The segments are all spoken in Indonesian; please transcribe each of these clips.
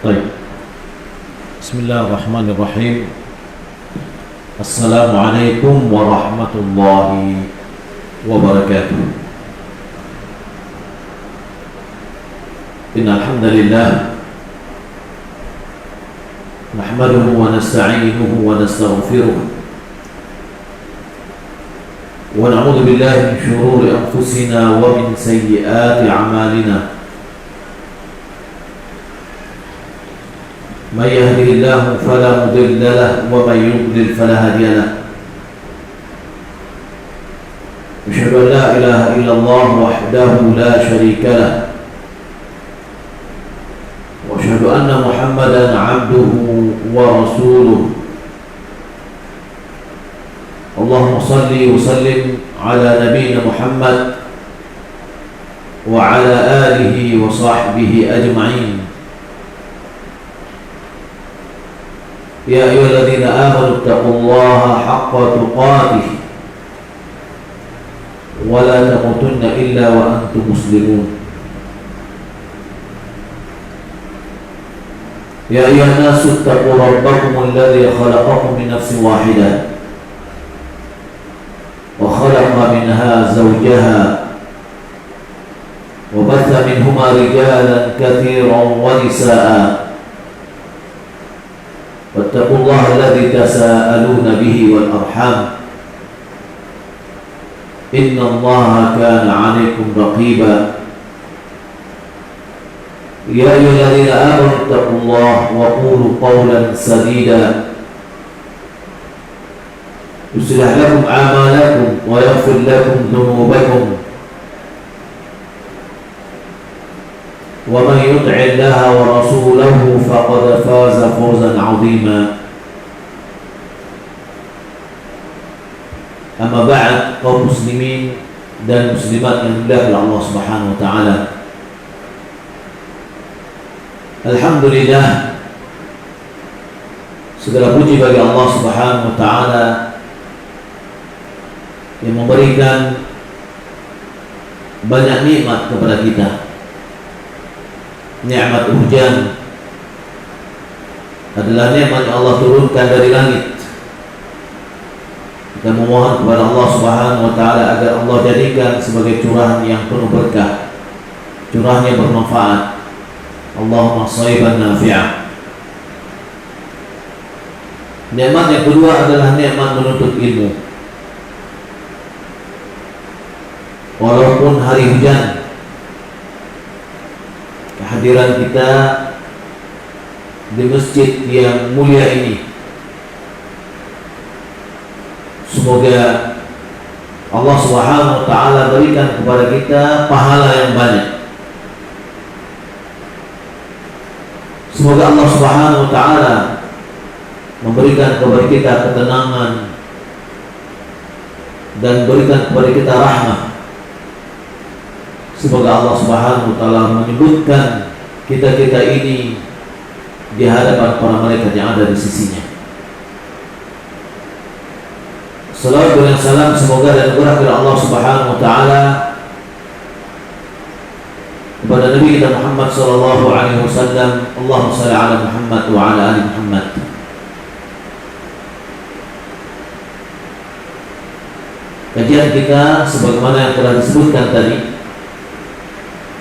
طيب بسم الله الرحمن الرحيم. السلام عليكم ورحمة الله وبركاته. إن الحمد لله نحمده ونستعينه ونستغفره ونعوذ بالله من شرور أنفسنا ومن سيئات أعمالنا. من يهده الله فلا مضل له ومن يضلل فلا هادي له. أشهد أن لا إله إلا الله وحده لا شريك له وأشهد أن محمدا عبده ورسوله. اللهم صل وسلم على نبينا محمد وعلى آله وصحبه أجمعين. يا أيها الذين آمنوا اتقوا الله حق تقاته ولا تموتن إلا وأنتم مسلمون. يا أيها الناس اتقوا ربكم الذي خلقكم من نفس واحدة وخلق منها زوجها وبث منهما رجالا كثيرا ونساء واتقوا الله الذي تساءلون به والأرحام إن الله كان عليكم رقيبا. يا أيها الذين آمنوا اتقوا الله وقولوا قولا سديدا يصلح لكم أعمالكم ويغفر لكم ذنوبكم ومن يطع الله ورسوله فقد فاز فوزا عظيما. أما بعد، kaum muslimin dan muslimat yang dimuliakan Allah Subhanahu wa taala. Alhamdulillah, segala puji bagi Allah Subhanahu wa taala yang memberikan banyak nikmat kepada kita. Nikmat hujan adalah nikmat yang Allah turunkan dari langit. Kita memohon kepada Allah Subhanahu wa taala agar Allah jadikan sebagai curahan yang penuh berkah, curahan yang bermanfaat. Allahumma shayban nafi'ah. Nikmat yang kedua adalah nikmat menuntut ilmu. Walaupun hari hujan, kehadiran kita di masjid yang mulia ini, semoga Allah Subhanahu wa taala berikan kepada kita pahala yang banyak. Semoga Allah Subhanahu wa taala memberikan kepada kita ketenangan dan berikan kepada kita rahmat. Semoga Allah Subhanahu wa taala menyebutkan kita-kita ini di hadapan para malaikat yang ada di sisinya. Salawat dan salam semoga dan berkah Allah Subhanahu wa taala kepada Nabi kita Muhammad sallallahu alaihi wasallam. Allahumma shalli ala Muhammad wa ala ali Muhammad. Kajian kita sebagaimana yang telah disebutkan tadi,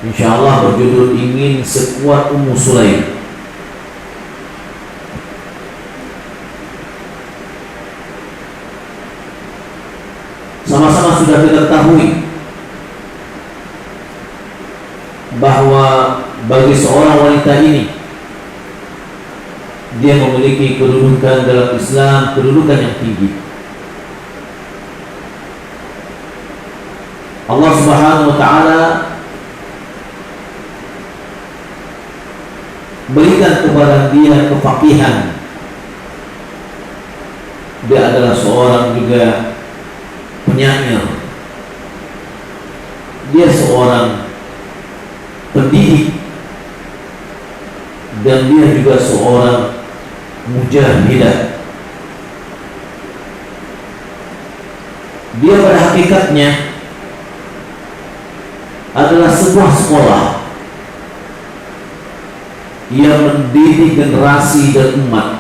insyaallah berjudul ingin sekuat Ummu Sulaim. Sama-sama sudah kita ketahui bahwa bagi seorang wanita ini, dia memiliki kedudukan dalam Islam, kedudukan yang tinggi. Allah Subhanahu wa taala berikan kepada dia kefaqihan. Dia adalah seorang juga penyair. Dia seorang pendidik dan dia juga seorang mujahidah. Dia pada hakikatnya adalah sebuah sekolah yang mendidik generasi dan umat.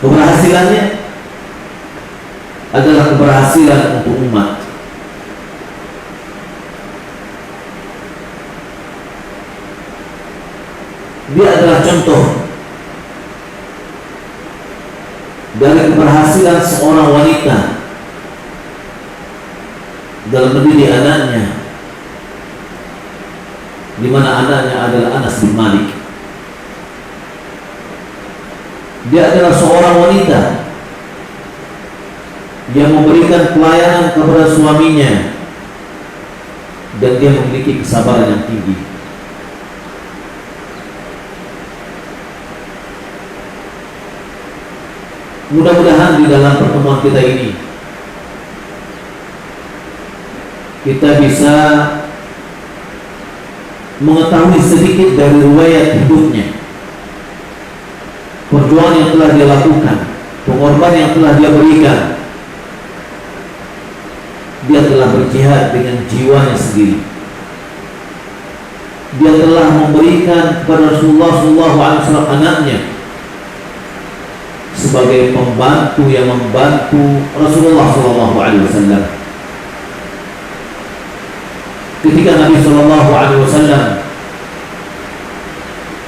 Keberhasilannya adalah keberhasilan untuk umat. Dia adalah contoh dari keberhasilan seorang wanita dalam mendidik anaknya, di mana anaknya adalah Anas bin Malik. Dia adalah seorang wanita yang memberikan pelayanan kepada suaminya, dan dia memiliki kesabaran yang tinggi. Mudah-mudahan di dalam pertemuan kita ini kita bisa mengetahui sedikit dari riwayat hidupnya, perjuangan yang telah dia lakukan, pengorbanan yang telah dia berikan. Dia telah berjihad dengan jiwanya sendiri. Dia telah memberikan kepada Rasulullah SAW anaknya sebagai pembantu yang membantu Rasulullah SAW. Ketika Nabi SAW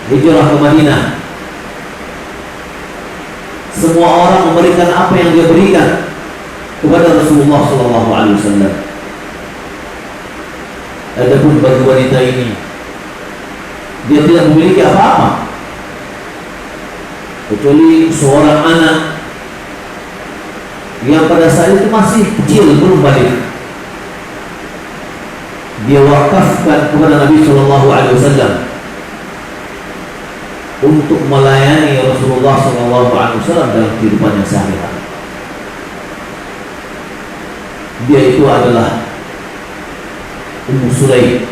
hijrah ke Madinah, semua orang memberikan apa yang dia berikan kepada Rasulullah SAW. Adapun bagi wanita ini, dia tidak memiliki apa-apa kecuali seorang anak yang pada saat itu masih kecil, belum balik. Dia wakafkan kepada Nabi SAW untuk melayani Rasulullah SAW dalam kehidupannya sehari-hari. Dia itu adalah Ummu Sulaim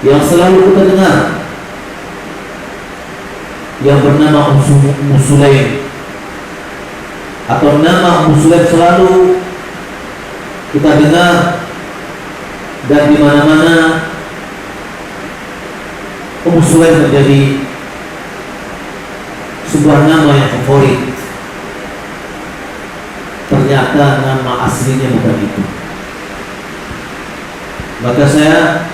yang selalu kita dengar, yang bernama Ummu Sulaim, atau nama Ummu Sulaim selalu kita dengar, dan di mana-mana Ummu Sulaim menjadi sebuah nama yang favorit. Ternyata nama aslinya bukan itu. Maka saya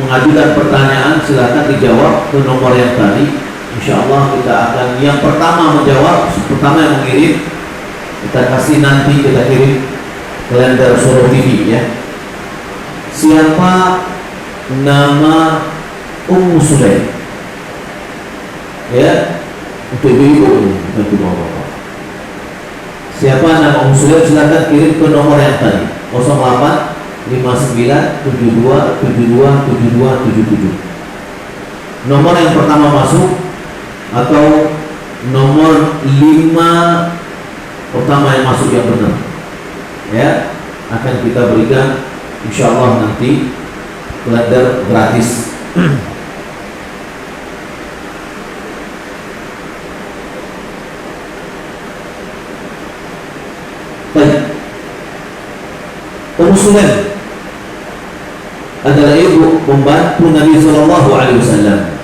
mengajukan pertanyaan, silakan dijawab ke nomor yang tadi. Insya Allah kita akan yang pertama menjawab, pertama yang mengirim, kita kasih nanti, kita kirim kalender Solo TV ya. Siapa nama Ummu Sulaim? Ya, untuk ibu-ibu, untuk bapak-bapak. Siapa nama Ummu Sulaim, silakan kirim ke nomor yang tadi 08 59 72 72 72 77. Nomor yang pertama masuk atau nomor 5 pertama yang masuk yang benar, ya, akan kita berikan insya Allah nanti kalender gratis. Baik, Ummu Sulaim adalah ibu pembantu Nabi SAW.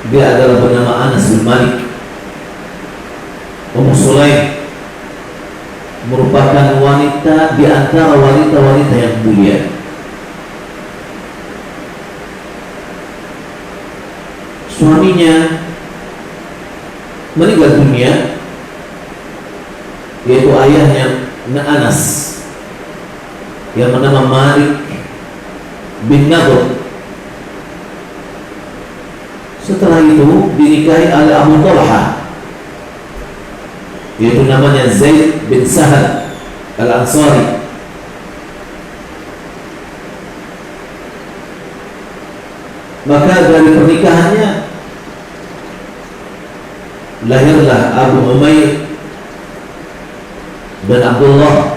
Dia adalah bernama Anas bin Malik. Ummu Sulaim merupakan wanita di antara wanita-wanita yang mulia. Suaminya meninggal dunia, yaitu ayahnya Anas yang bernama Malik bin Nadr. Setelah itu dinikahi oleh Abu Talha, yaitu namanya Zaid bin Sahal Al-Ansari. Maka dari pernikahannya lahirlah Abu Umayyah dan Abdullah.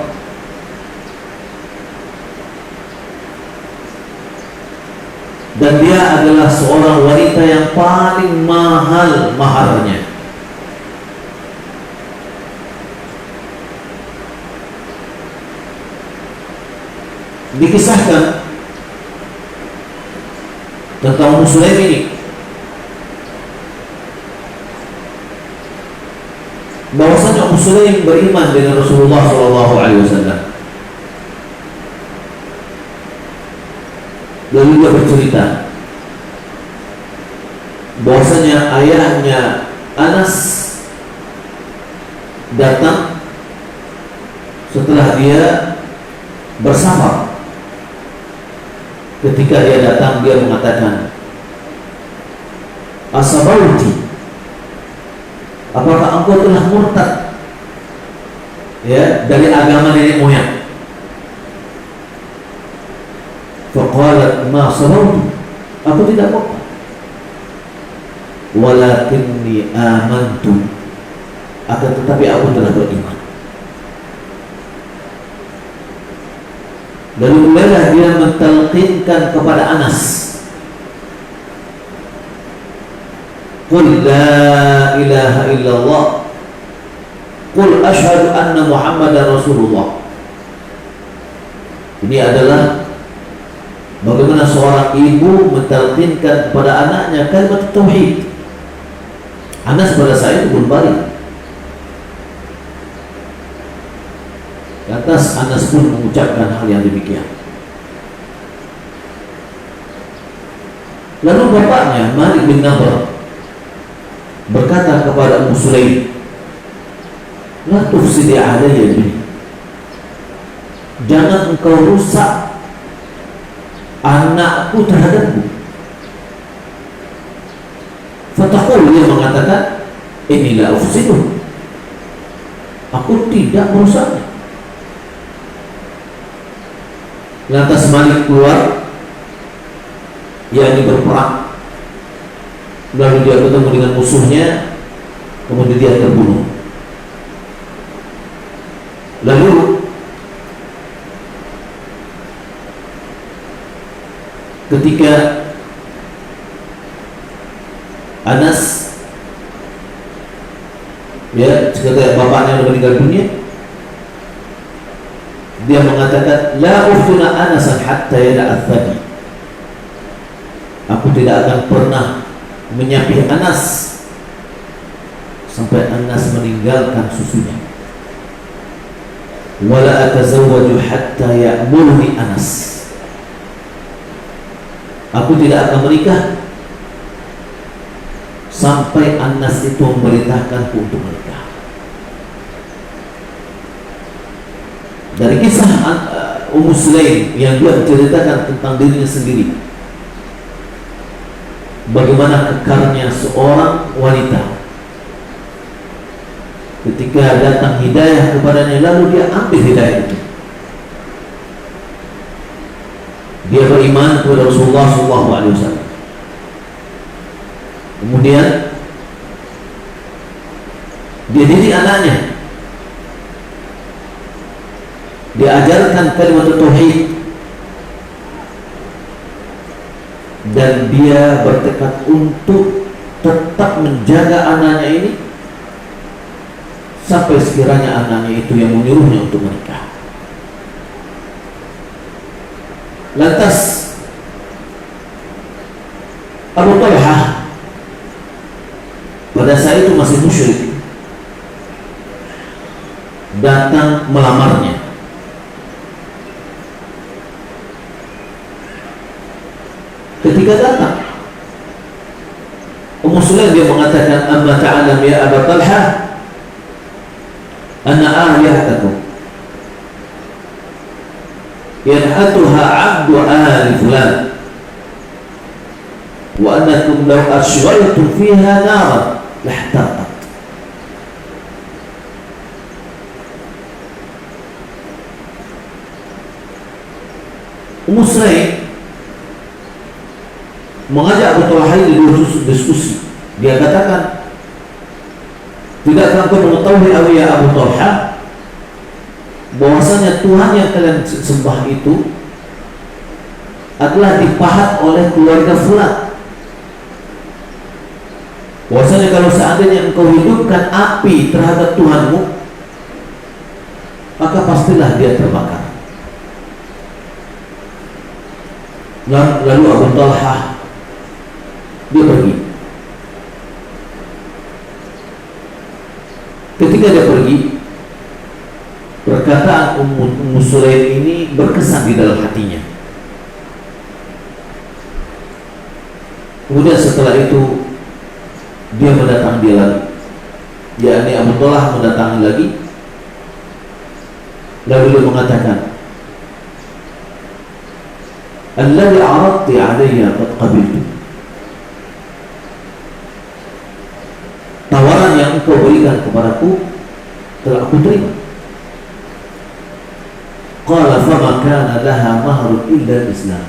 Dan dia adalah seorang wanita yang paling mahal maharnya. dikisahkan tentang Ummu Sulaim ini, bahwasanya Ummu Sulaim beriman dengan Rasulullah SAW. Lalu dia bercerita bahwasanya ayahnya Anas datang setelah dia bersafar. Ketika dia datang, dia mengatakan, "Asabauti, apakah engkau telah murtad ya dari agama nenek moyang?" Faqalat, "Ma sabautu, aku tidak murtad, walakinni amantu, akan tetapi aku telah beriman." Lalu mulailah dia mentalqinkan kepada Anas, "Qul la ilaha illallah, qul ashhadu anna Muhammadan Rasulullah." Ini adalah bagaimana seorang ibu mentalqinkan kepada anaknya kalimat tauhid. Anas pada saat itu belum balik. Lantas Anas pun mengucapkan hal yang demikian. Lalu bapaknya Malik bin Nadhr berkata kepada Ummu Sulaim, "La tufsidi alayya bini, jangan engkau rusak anakku terhadapku." Fataqul, dia mengatakan, "Ini la ufsidu, aku tidak merusaknya." Lantas Malik keluar, yakni berperang. Lalu dia ketemu dengan musuhnya, kemudian dia terbunuh. Lalu ketika Anas, ya, ketika bapaknya meninggal dunia, dia mengatakan, "La uftuna Anasan hatta yada'a thani." Aku tidak akan pernah menyapih Anas sampai Anas meninggalkan susunya. Wala atazawwaju hatta ya'murni Anas. Aku tidak akan menikah sampai Anas itu memerintahkanku untuk menikah. Dari kisah Ummu Sulaim yang dia menceritakan tentang dirinya sendiri, bagaimana kekarnya seorang wanita ketika datang hidayah kepadanya, lalu dia ambil hidayah itu. Dia beriman kepada Rasulullah SAW. Kemudian dia didik anaknya, diajarkan kalimat tauhid, dan dia bertekad untuk tetap menjaga anaknya ini sampai sekiranya anaknya itu yang menyuruhnya untuk menikah. Lantas Abu Talhah pada saat itu masih musyrik, datang melamarnya. Ketika datang Ummu Sulaim, dia mengatakan, "Amma ta'alam ya Abu Talhah, anna ahliyatakum yanhatuha 'abdu ahli fulan, wa annakum law ashghaltum fiha naran lahtaqat." Ummu Sulaim mengajak Abu Talhah di diskusi. Dia katakan, "Tidakkah kau mengetahui ya Abu Talhah, bahwasanya Tuhan yang kalian sembah itu adalah dipahat oleh keluarga fulan. Bahwasanya kalau seandainya engkau hidupkan api terhadap Tuhanmu, maka pastilah dia terbakar." Lalu Abu Talha dia pergi. Ketika dia pergi, perkataan Ummu Sulaim ini berkesan di dalam hatinya. Kemudian setelah itu dia mendatangi dia lagi, yakni Abu Talha mendatangi lagi. Lalu dia mengatakan, alladhi aradti alayya qad qabiltu. Tawaran yang engkau berikan kepadaku telah aku terima. Qala fama kana laha mahrun illa Islam.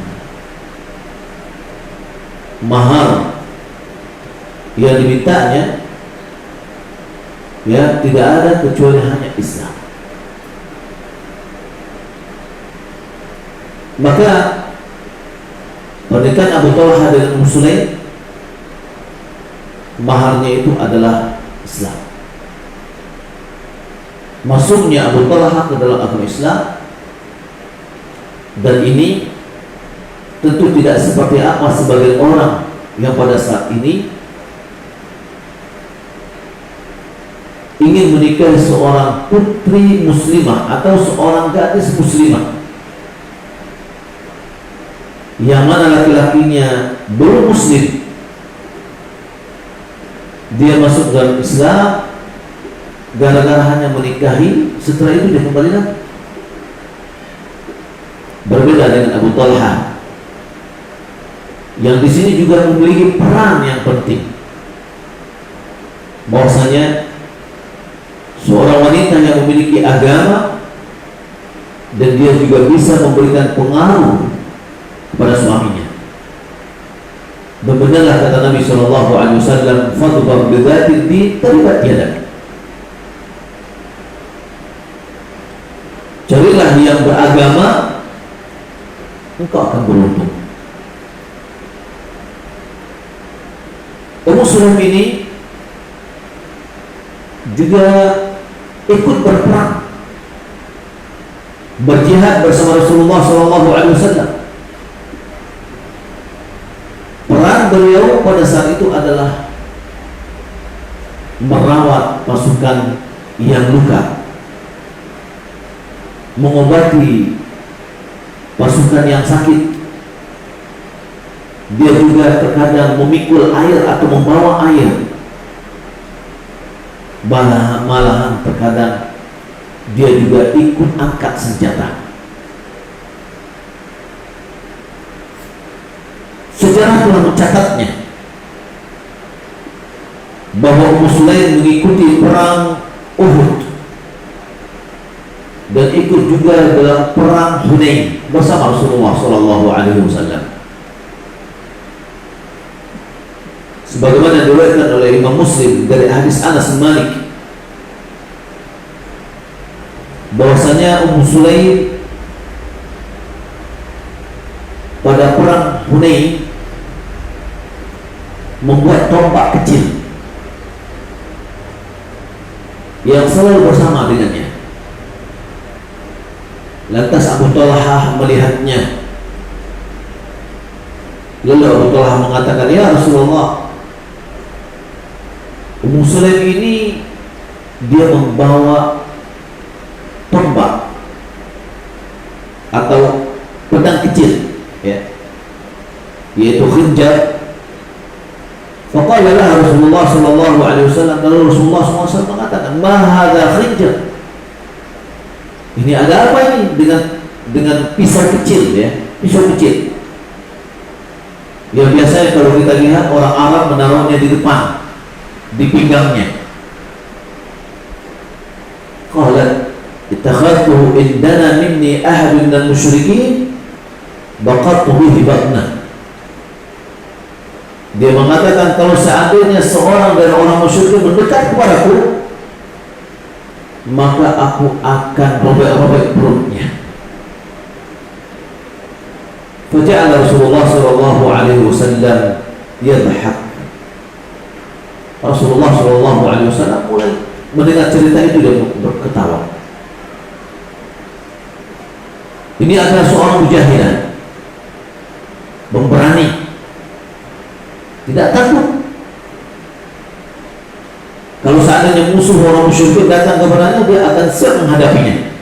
Mahar yang dimintanya ya tidak ada kecuali hanya Islam. Maka pernikahan Abu Talha dengan Ummu Sulaim, maharnya itu adalah Islam. Masuknya Abu Talha ke dalam agama Islam, dan ini tentu tidak seperti apa sebagian orang yang pada saat ini ingin menikahi seorang putri muslimah atau seorang gadis muslimah yang mana laki-lakinya belum muslim. Dia masuk dalam Islam gara-gara hanya menikahi, setelah itu dia kembali lagi. Berbeda dengan Abu Talha yang di sini juga memiliki peran yang penting, bahwasanya seorang wanita yang memiliki agama dan dia juga bisa memberikan pengaruh kepada suaminya. Dan benarlah kata Nabi SAW, fadhfar bidzati din taribat yadak. Carilah yang beragama, engkau akan beruntung. Ummu Sulaim ini juga ikut berperang, berjihad bersama Rasulullah SAW. Peran beliau pada saat itu adalah merawat pasukan yang luka, mengobati pasukan yang sakit. Dia juga terkadang memikul air atau membawa air. Malahan terkadang dia juga ikut angkat senjata. Sejarah telah mencatatnya bahwa Ummu Sulaim mengikuti perang Uhud dan ikut juga dalam perang Hunain bersama Rasulullah SAW. Sebagaimana diriwayatkan oleh Imam Muslim dari hadis Anas bin Malik, bahwasanya Ummu Sulaim pada perang Hunain membuat tombak kecil yang selalu bersama dengannya. Lantas Abu Talha melihatnya. Lalu Abu Talha mengatakan, ya Rasulullah, Ummu Sulaim ini dia membawa tombak atau pedang kecil, ya, yaitu khinjar. Faqala laha Rasulullah SAW, lalu Rasulullah SAW mengatakan, ma hadza khinjar. Ini ada apa ini dengan pisau kecil, ya, pisau kecil. Yang biasanya kalau kita lihat orang Arab menaruhnya di depan, di pinggangnya. Qalat ittakhadtuhu indana minni ahadun minal musyrikin baqartu bihi batnah. Dia mengatakan, kalau seandainya seorang dari orang musyrik mendekat kepadaku, maka aku akan robek-robek perutnya. Faja'ala Rasulullah SAW yadhhak. Rasulullah SAW mulai mendengar cerita itu, dia berketawa. Ini adalah seorang mujahidah memberani, tidak takut. Kalau seandainya musuh orang musyrik datang kepadanya, dia akan siap menghadapinya.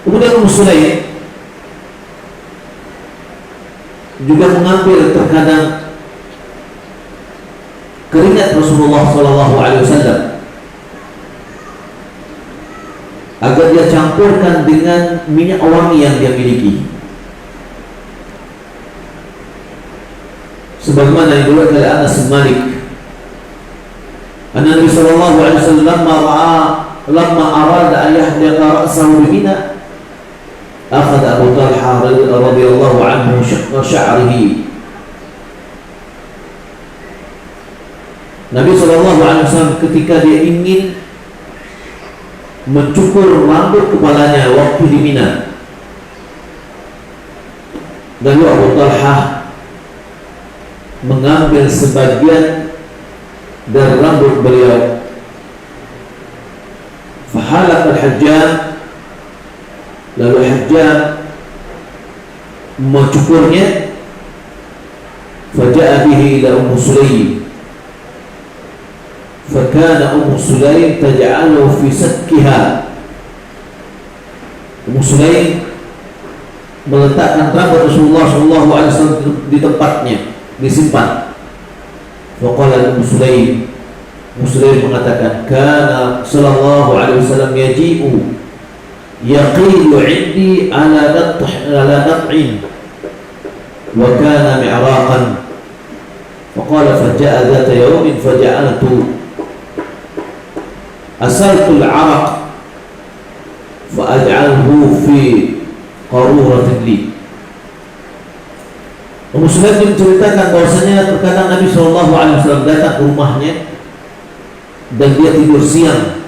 Kemudian Ummu Sulaim juga mengambil terkadang keringat Rasulullah SAW agar dia campurkan dengan minyak wangi yang dia miliki. Sebagaimana yang diriwayatkan oleh Anas bin Malik, anna Nabi sallallahu alaihi wasallam lamma arada an yahliqa ra'sahu bi Mina, akhadha Abu Talha radhiyallahu anhu shaqqa sya'rihi. Nabi sallallahu alaihi wasallam ketika dia ingin mencukur rambut kepalanya waktu di Mina, lalu Abu Talha mengambil sebagian dari rambut beliau. Fahalaq al-Hajjaj, lalu Hajjaj mencukurnya. Faja'a bihi ila Ummu Sulaim, fakana Ummu Sulaim taj'aluhu fi sakkiha. Ummu Sulaim meletakkan rambut Rasulullah SAW di tempatnya, disimpan. Faqala Ummu Sulaim, Ummu Sulaim mengatakan, kana sallallahu alaihi wasallam yaji'u yaqilu 'indi ala nat'in wa kana mi'raqan. Faqala faja'a dhata yawmin faja'altu asaltu al-'araq fa'aj'alhu fi qaruratin li. Ummu Sulaim menceritakan bahwasanya terkadang Nabi SAW datang ke rumahnya dan dia tidur siang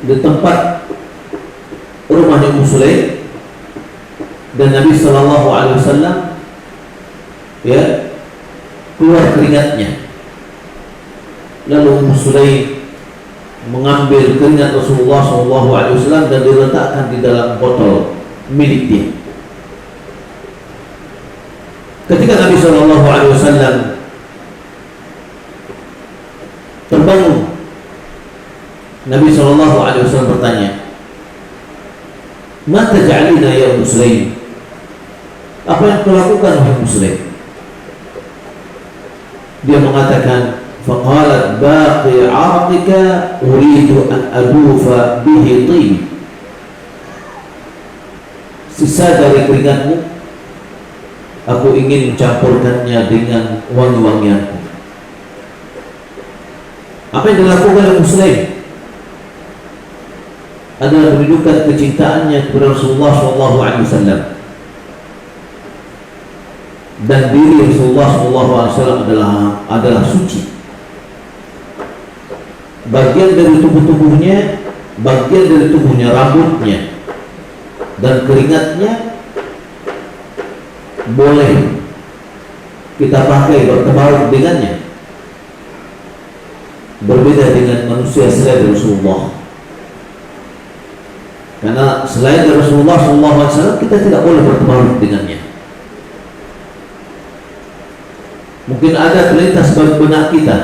di tempat rumahnya Ummu Sulaim, dan Nabi SAW ya keluar keringatnya. Lalu Ummu Sulaim mengambil keringat Rasulullah SAW dan diletakkan di dalam botol milik dia. Ketika Nabi SAW terbangun, Nabi SAW bertanya, "Ma taj'alina ya Ummu Sulaim?" Apa yang kau lakukan wahai Ummu Sulaim? Dia mengatakan, "Faqalat baqi 'arqika uridu an adufa bihi tin." Sisa dari keringatmu aku ingin mencampurkannya dengan wangi-wangianku. Apa yang dilakukan oleh Muslim adalah menunjukkan kecintaannya kepada Rasulullah SAW, dan diri Rasulullah SAW adalah suci. Bagian dari tubuhnya, rambutnya dan keringatnya boleh kita pakai bertabaruk dengannya. Berbeda dengan manusia selain Rasulullah, karena selain Rasulullah SAW kita tidak boleh bertabaruk dengannya. Mungkin ada terlintas bagi benak kita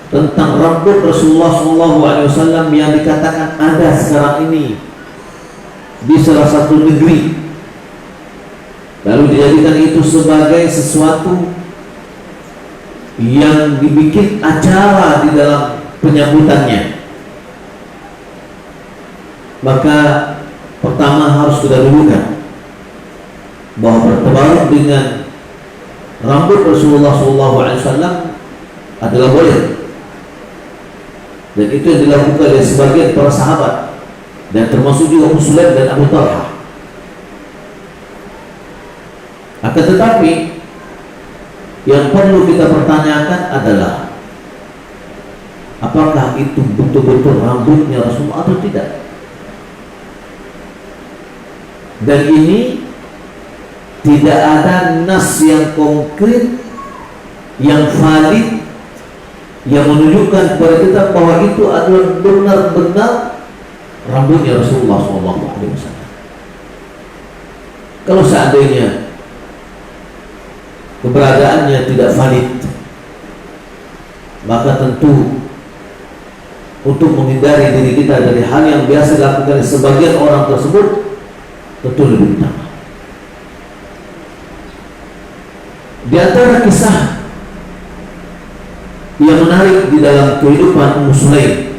tentang rambut Rasulullah SAW yang dikatakan ada sekarang ini di salah satu negeri, lalu dijadikan itu sebagai sesuatu yang dibikin acara di dalam penyambutannya. Maka pertama harus kita dulukan bahwa bertabaruk dengan rambut Rasulullah SAW adalah boleh, dan itu yang dilakukan oleh sebagian para sahabat, dan termasuk juga Ummu Sulaim dan Abu Talha. Akan tetapi yang perlu kita pertanyakan adalah apakah itu betul-betul rambutnya Rasulullah atau tidak. Dan ini tidak ada nas yang konkret, yang valid, yang menunjukkan kepada kita bahwa itu adalah benar-benar rambutnya Rasulullah SAW. Kalau seandainya keberadaannya tidak valid, maka tentu untuk menghindari diri kita dari hal yang biasa dilakukan sebagian orang tersebut tentu lebih utama. Di antara kisah yang menarik di dalam kehidupan Ummu Sulaim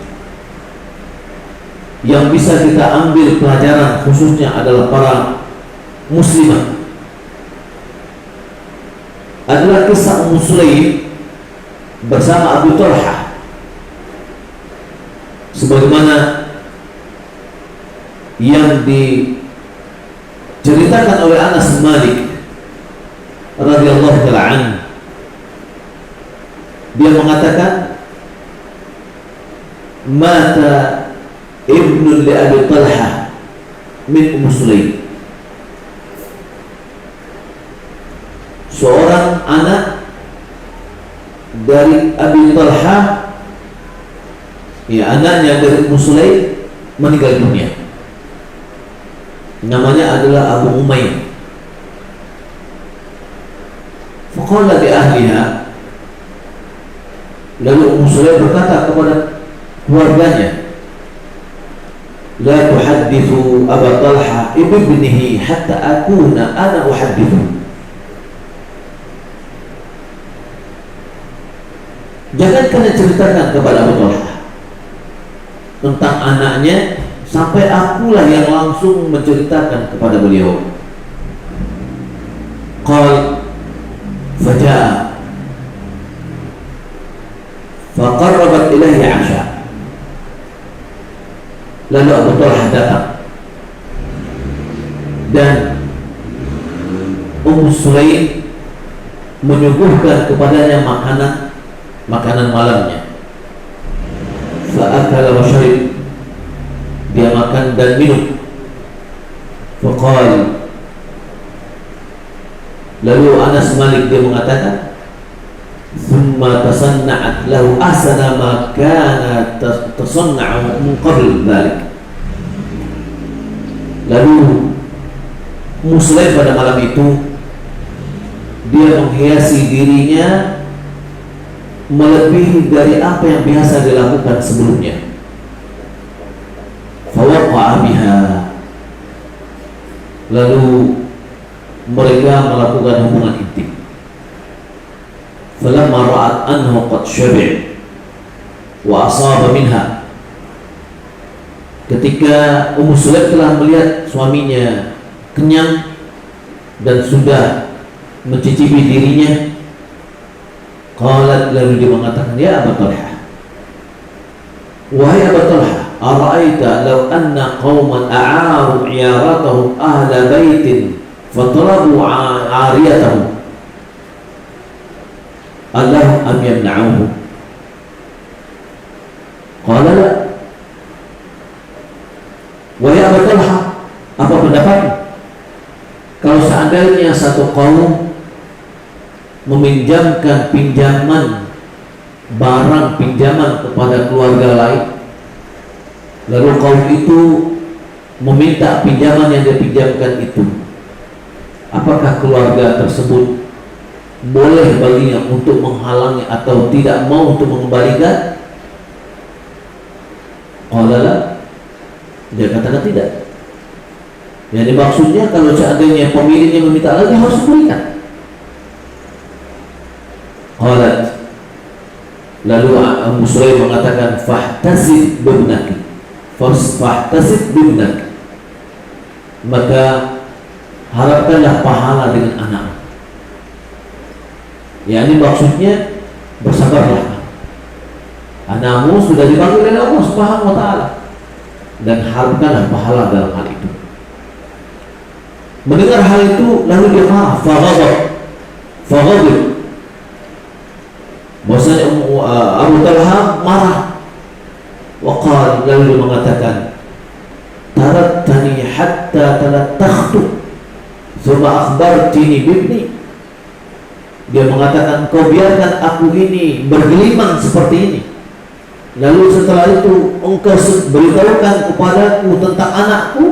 yang bisa kita ambil pelajaran, khususnya adalah para muslimah, adalah kisah Ummu Sulaim bersama Abu Talha, sebagaimana yang diceritakan oleh Anas bin Malik radhiyallahu ta'ala anhu. Dia mengatakan, mata ibnu li Abi Talha min Ummu Sulaim. Seorang anak dari Abi Talha, ya anaknya dari Ummu Sulaim, meninggal dunia. Namanya adalah Abu Umayyah. Faqala li ahliha, lalu Ummu Sulaim berkata kepada keluarganya, la tuhaddithu Abu Talha ibnihi hatta akuna ana uhaddithu. Jangan kalian ceritakan kepada Abu Talha tentang anaknya sampai akulah yang langsung menceritakan kepada beliau. Qal faja'a faqarrabat ilaihi 'asha. Lalu Abu Talha datang dan Ummu Sulaim menyuguhkan kepadanya makanan malamnya. Fa'akala wa syarib, dia makan dan minum. Faqal, lalu Anas Malik dia mengatakan, thumma tasanna'at lahu ahsana ma kana tasanna'u min qabl dzalik. Lalu Ummu Sulaim pada malam itu dia menghiasi dirinya melebihi dari apa yang biasa dilakukan sebelumnya. Fawaqa'a biha, lalu mereka melakukan hubungan intim. Falamma ra'at anhu qad syabi' wa asaba minha, ketika Ummu Sulaim telah melihat suaminya kenyang dan sudah mencicipi dirinya, qalat, lalu dia mengatakan, ya Abu Talha, wahai Abu Talha, ara'aita law anna qauman a'aru iyaratahum ahla baitin fatalabu 'ariyatahum Allahu am yamna'uhu. Qala la. Wahai Abu Talha, apa pendapatmu kalau seandainya satu kaum meminjamkan pinjaman barang pinjaman kepada keluarga lain, lalu kaum itu meminta pinjaman yang dipinjamkan itu, apakah keluarga tersebut boleh baginya untuk menghalangi atau tidak mau untuk mengembalikan? Qala la, dia katakan tidak. Jadi maksudnya kalau seandainya pemiliknya meminta lagi harus diberikan. Qalat, lalu Ummu Sulaim mengatakan, fahtasib bibnaki, fahtasib bibnaki, maka harapkanlah pahala dengan anak. Ya, ini maksudnya bersabarlah, anakmu sudah dipanggil oleh Allah Subhanahu wa ta'ala, dan harapkanlah pahala dalam hal itu. Mendengar hal itu lalu dia marah, faghadab, bahwasanya Abu Talha marah. Waqal, lalu dia mengatakan, taraktani hatta talattakhtu thumma akhbartini bibni. Dia mengatakan, kau biarkan aku ini bergelimang seperti ini Lalu setelah itu engkau beritahukan kepadaku tentang anakku.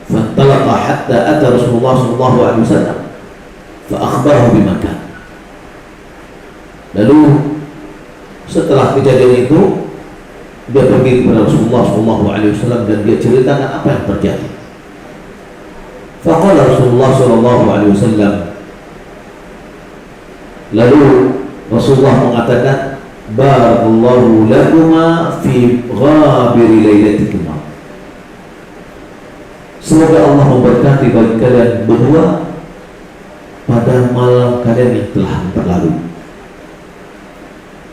Fantalaqa hatta ata Rasulullah sallallahu alaihi wasallam fa akhbarahu bima kana. Lalu setelah kejadian itu dia pergi kepada Rasulullah sallallahu alaihi wasallam dan dia ceritakan apa yang terjadi. Faqala Rasulullah sallallahu alaihi wasallam, lalu Rasulullah mengatakan, barakallahu lakuma fi ghabiri lailatikuma. Semoga Allah memberkati bagi kalian berdua pada malam kalian yang telah berlalu.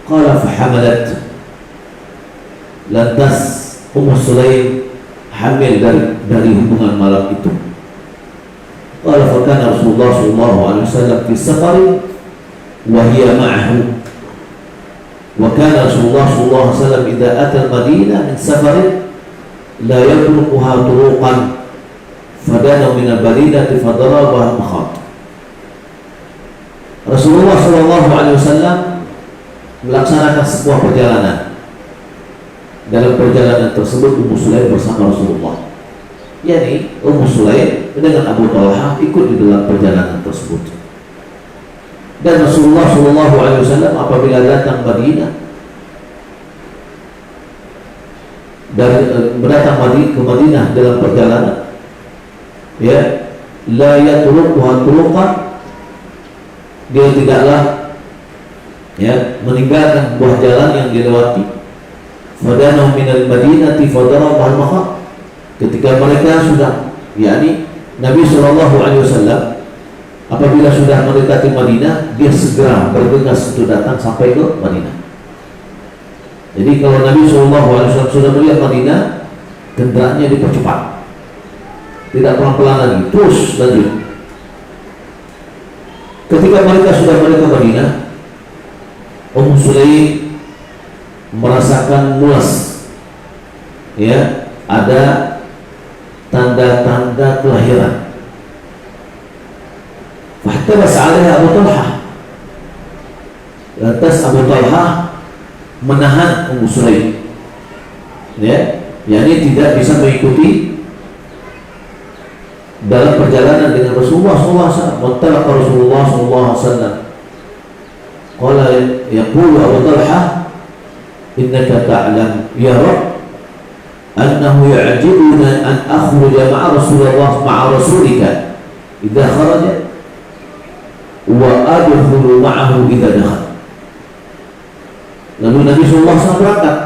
Qala fahamalat, lantas Ummu Sulaim hamil dari hubungan malam itu. Qala fa kana Rasulullah sallallahu alaihi wasallam fi safarin wa hiya ma'ahu. Wa kana Rasulullah sallallahu alaihi wasallam idza ata al-Madinah min safarin la yatrukuha turuqan fadana min al-Madinah fadaraba al-makhat. Rasulullah sallallahu alaihi wasallam melaksanakan sebuah perjalanan. Dalam perjalanan tersebut Ummu Sulaim bersama Rasulullah, yakni Ummu Sulaim dengan Abu Talha ikut di dalam perjalanan tersebut. Dan Rasulullah sallallahu alaihi wasallam apabila datang Madinah datang ke Madinah dalam perjalanan, ya, la yatrukuha turuqan, dia tidaklah ya meninggalkan buah jalan yang dilewati. Fadana minal Madinati fadaraba al-makhat, ketika mereka sudah, yakni Nabi sallallahu alaihi wasallam apabila sudah mendekati Madinah, dia segera bergegas untuk datang sampai ke Madinah. Jadi kalau Nabi sallallahu alaihi wasallam sudah melihat Madinah, kendaraannya dipercepat, tidak pelan-pelan lagi, terus lanjut. Ketika mereka sudah mendekati Madinah, Ummu Sulaim merasakan mulas, ya, ada tanda-tanda kelahiran. Fahtabas alaiha Abu Talha, lantas Abu Talha menahan Ummu Sulaim, ya, yakni tidak bisa mengikuti dalam perjalanan dengan Rasulullah SAW. Mentalaqa Rasulullah SAW. Qala yaqulu Abu Talha, innaka ta'lam ya Rabb annahu ya'jibuna an akhruja ma'a Rasulullah ma'a rasulika idza kharaja wa adkhulu ma'ahu idza dakhala. Lalu Nabi sallallahu alaihi wasallam berangkat.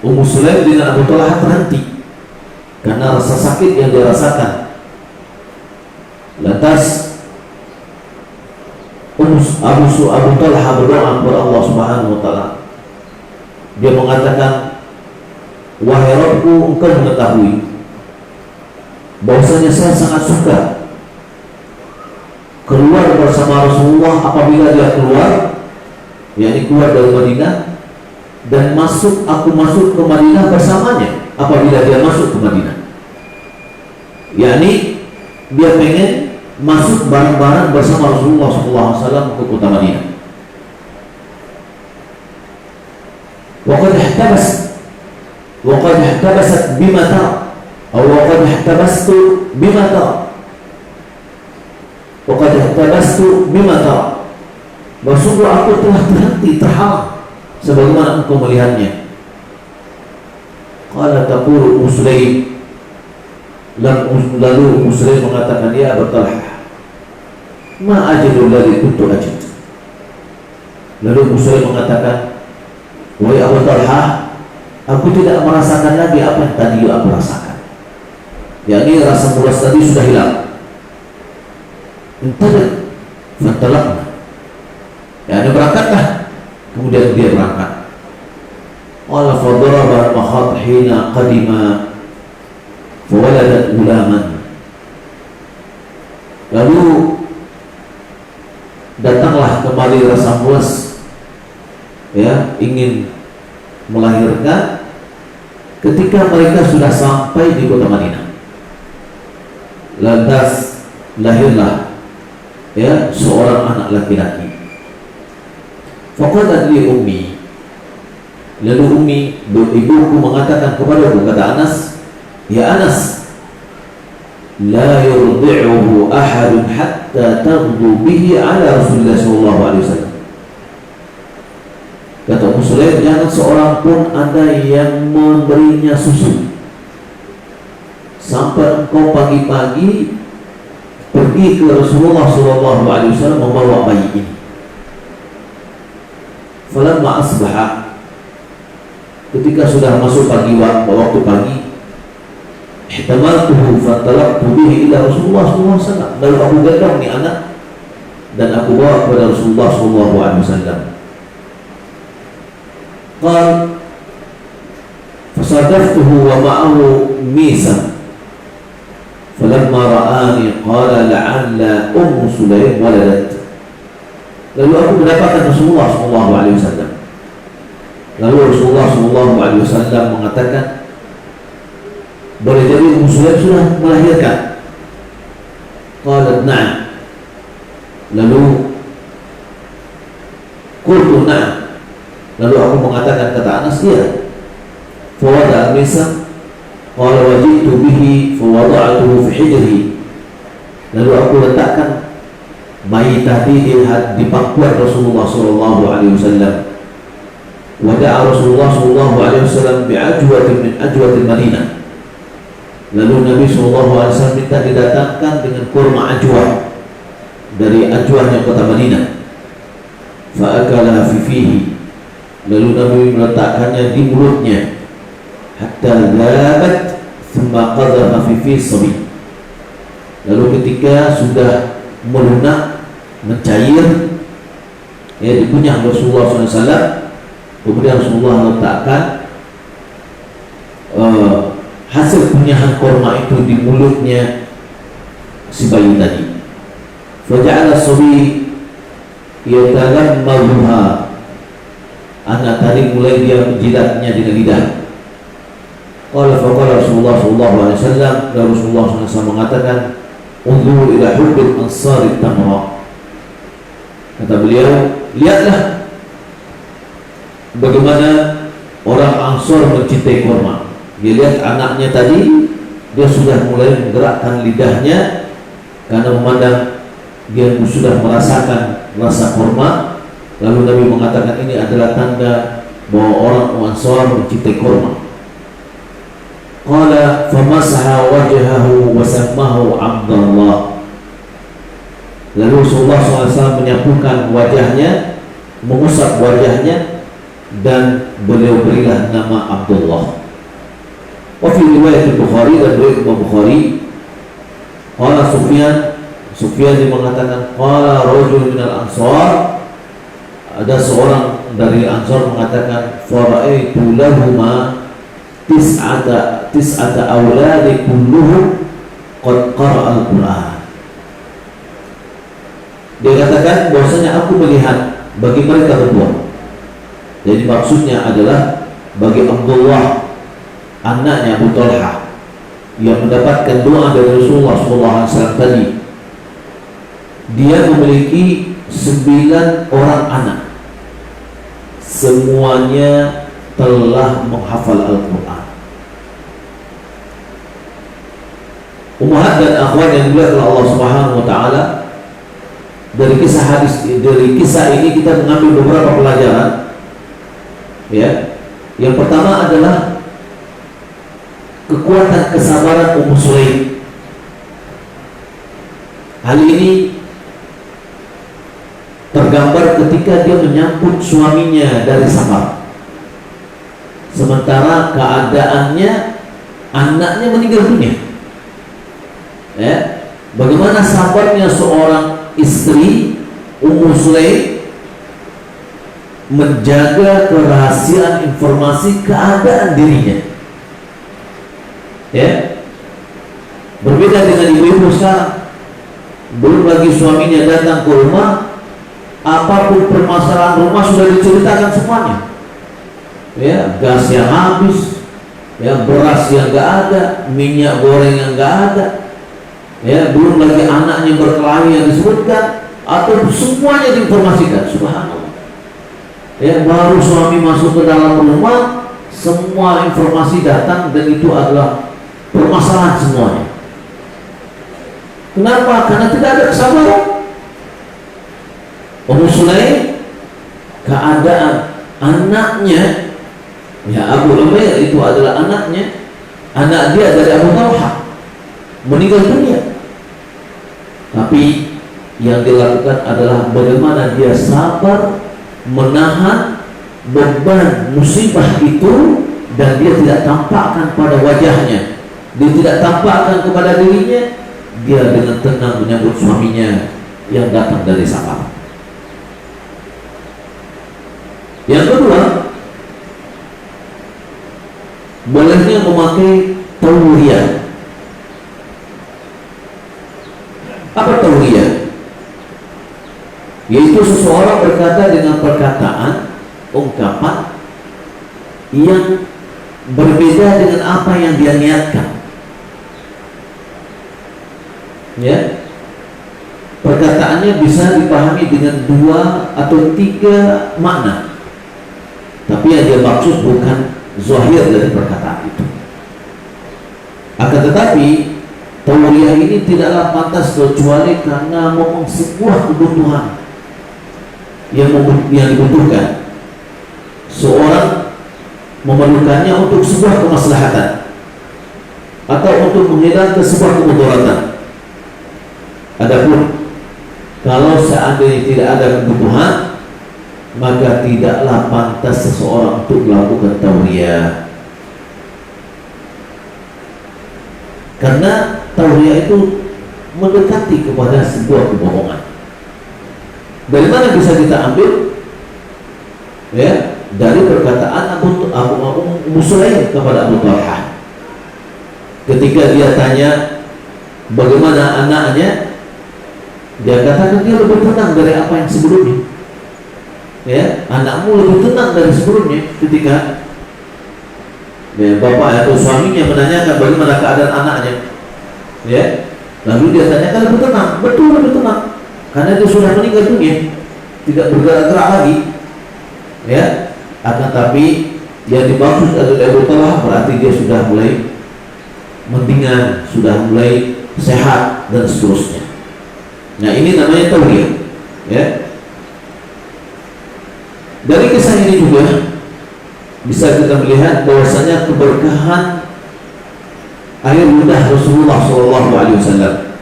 Ummu Sulaim dengan Abu Talha terhenti karena rasa sakit yang dirasakan. Lantas Abu Talha berdoa kepada Allah Subhanahu wa taala. Dia mengatakan, wahai Rabbku, engkau mengetahui bahwasanya saya sangat suka keluar bersama Rasulullah apabila dia keluar, yakni keluar dari Madinah, dan aku masuk ke Madinah bersamanya apabila dia masuk ke Madinah. Yakni dia pengen masuk bareng-bareng bersama Rasulullah SAW ke kota Madinah. Waqad ihtabasat bima tara, atau waqad ihtabastu bima tara. Waqad ihtabastu bima tara, bersungguh aku telah terhenti, terhalang sebagaimana engkau melihatnya. Qala taqulu Muslim, lalu Muslim mengatakan, ya Abu Talha, ma ajidu alladhi kuntu ajid. Lalu Muslim mengatakan, wahai Abu Talha, aku tidak merasakan lagi apa yang tadi aku rasakan. Yakni rasa mulas tadi sudah hilang. Intadad fantalaqna, yakni berangkatlah. Kemudian dia berangkat. Qala fadaraba al-makhat hina qadima fawaladat gulaman. Lalu datanglah kembali rasa mulas, ya, ingin melahirkan ketika mereka sudah sampai di kota Madinah. Lantas lahirlah, ya, seorang anak laki-laki. Faqalat li ummi, Lalu ibuku mengatakan kepadaku, kata Anas, ya Anas, la yurdi'uhu ahadun hatta taghdu bihi ala Rasulullah sallallahu alaihi wasallam. Kata Ummu Sulaim, jangan seorang pun ada yang memberinya susu sampai engkau pagi-pagi pergi ke Rasulullah sallallahu alaihi wasallam membawa bayi ini. Falamma asbaha, ketika sudah masuk pagi, waktu pagi, ihtamaltuhu fantalaqtu bihi ila Rasulullah sallallahu alaihi wasallam. Lalu aku gendong ni anak dan aku bawa kepada Rasulullah sallallahu alaihi wasallam. Qal fasadaftuhu wa ma'ahu misa. Falamma ra'ani qala la'alla Ummu Sulaim waladat. Lalu aku mendapatkan Rasulullah sallallahu alaihi wasallam. Lalu Rasulullah sallallahu alaihi wasallam mengatakan, boleh jadi Ummu Sulaim sudah melahirkan. Qalat na'am. Lalu qultu na'am. Lalu aku mengatakan, kata Anas, iya. Fawada al-misa qala wajitu bihi fawada'tuhu fi hijri. Lalu aku letakkan bayi tadi di pangkuan Rasulullah sallallahu alaihi wasallam. Wada'a Rasulullah sallallahu alaihi wasallam bi'ajwatin min ajwatil Madinah. Lalu Nabi sallallahu alaihi wasallam minta didatangkan dengan kurma ajwa dari ajwahnya kota Madinah. Fa'akala fi fihi. Lalu Nabi meletakkannya di mulutnya hatta dhabat thumma qadha fi sabi. Lalu ketika sudah melunak, mencair, ya, dikunyah Rasulullah SAW, kemudian Rasulullah meletakkan hasil kunyahan korma itu di mulutnya si bayi tadi. Faja'ala sabi yatalammaha. Anak tadi mulai dia menjilatnya dengan lidah. Faqala Rasulullah sallallahu alaihi wasallam, dan Rasulullah SAW mengatakan, unzuru ila hubbil ansari tamra. Kata beliau, lihatlah bagaimana orang Ansar mencintai kurma. Dia lihat anaknya tadi, dia sudah mulai menggerakkan lidahnya karena memandang dia sudah merasakan rasa kurma. Lalu Nabi mengatakan ini adalah tanda bahwa orang Ansar mencintai kurma. Qala famasaha wajhahu wa sammahu Abdullah. Lalu Rasulullah SAW menyapukan wajahnya, mengusap wajahnya, dan beliau berilah nama Abdullah. Wa fi riwayat Bukhari, dan riwayat Bukhari, qala Sufyan yang mengatakan qala rajul minal Ansar, ada seorang dari Ansar mengatakan, fara'aitu lahuma tis'ata awladi kulluhum qad qara'a al-Qur'an. Dia katakan bahwasanya aku melihat bagi mereka berdua. Jadi maksudnya adalah bagi Abdullah, anaknya Abu Talha, yang mendapatkan doa dari Rasulullah SAW tadi. Dia memiliki 9 orang anak. Semuanya telah menghafal Al-Quran. Ummahat dan akhwat yang dimuliakan oleh Allah Subhanahu wa taala, dari kisah ini kita mengambil beberapa pelajaran. Ya. Yang pertama adalah kekuatan kesabaran Ummu Sulaim. Hal ini tergambar ketika dia menyambut suaminya dari safar, sementara keadaannya anaknya meninggal dunia. Ya, bagaimana sabarnya seorang istri Ummu Sulaim menjaga kerahasiaan informasi keadaan dirinya. Ya, berbeda dengan ibu-ibu sekarang. Belum lagi suaminya datang ke rumah, apapun permasalahan rumah sudah diceritakan semuanya. Ya, gas yang habis, ya, beras yang gak ada, minyak goreng yang gak ada, ya, belum lagi anaknya berkelahi yang disebutkan, atau semuanya diinformasikan. Subhanallah. Ya, baru suami masuk ke dalam rumah, semua informasi datang dan itu adalah permasalahan semuanya. Kenapa? Karena tidak ada kesabaran. Ummu Sulaim, keadaan anaknya, ya Abu Umair itu adalah anaknya, anak dia dari Abu Talha, meninggal dunia. Tapi yang dilakukan adalah bagaimana dia sabar menahan beban musibah itu, dan dia tidak tampakkan pada wajahnya, dia tidak tampakkan kepada dirinya. Dia dengan tenang menyambut suaminya yang datang dari Safar. Yang kedua, bolehnya memakai tawriyah. Apa tawriyah? Yaitu seseorang berkata dengan perkataan, ungkapan yang berbeda dengan apa yang dia niatkan. Ya, perkataannya bisa dipahami dengan 2 atau 3 makna, tapi yang dia maksud bukan zahir dari perkataan itu. Akan tetapi tawriyah ini tidaklah pantas kecuali karena memang sebuah kebutuhan yang dibutuhkan. Seorang memerlukannya untuk sebuah kemaslahatan atau untuk menghilangkan sebuah kemudaratan. Adapun kalau seandainya tidak ada kebutuhan, maka tidaklah pantas seseorang untuk melakukan tawriyah. Karena tawriyah itu mendekati kepada sebuah kebohongan. Dari mana bisa kita ambil? Ya, dari perkataan Ummu Sulaim kepada Abu Talha. Ketika dia tanya bagaimana anaknya, dia katakan dia lebih tenang dari apa yang sebelumnya. Ya, anakmu lebih tenang dari sebelumnya. Ketika bapak atau suaminya menanyakan bagaimana keadaan anaknya, ya, lalu dia tanyakan lebih tenang. Betul, lebih tenang, karena dia sudah meninggal dunia, tidak bergerak-gerak lagi. Ya, akan tapi yang dimaksud adalah Abu Talha berarti dia sudah mulai mendingan, sudah mulai sehat dan seterusnya. Nah, ini namanya tawriyah. Ya. Dari kisah ini juga bisa kita melihat bahwasanya keberkahan air ludah Rasulullah SAW,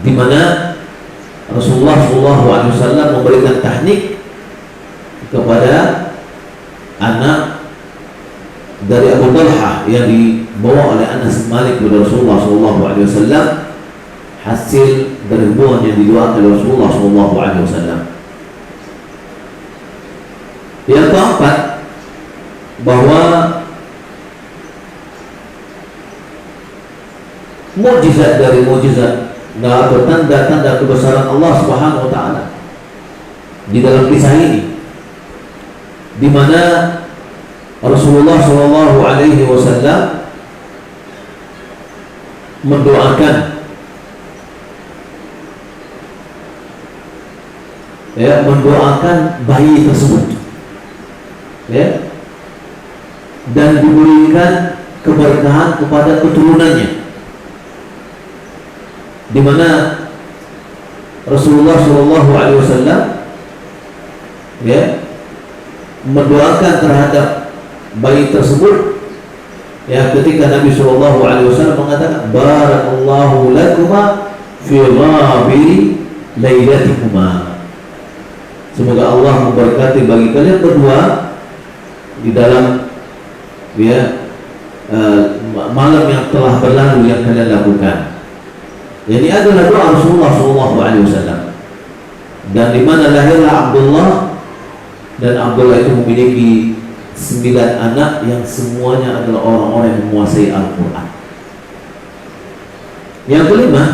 di mana Rasulullah SAW memberikan tahnik kepada anak dari Abu Talha yang dibawa oleh Anas bin Malik kepada Rasulullah SAW, hasil dari hubungan yang didoakan oleh Rasulullah SAW. Yang keempat, bahwa mukjizat dari mukjizat atau tanda-tanda kebesaran Allah Subhanahu wa taala di dalam kisah ini, di mana Rasulullah SAW mendoakan bayi tersebut, ya, dan diberikan keberkahan kepada keturunannya, di mana Rasulullah SAW, ya, mendoakan terhadap bayi tersebut, ya, ketika Nabi SAW mengatakan barakallahu lakuma fi ghabiri lailatikuma, semoga Allah memberkati bagi kalian berdua di dalam, ya, malam yang telah berlalu yang kalian lakukan. Jadi adalah doa Rasulullah SAW, dan di mana lahirlah Abdullah, dan Abdullah itu memiliki 9 anak yang semuanya adalah orang-orang yang menguasai Al-Quran. Yang kelima,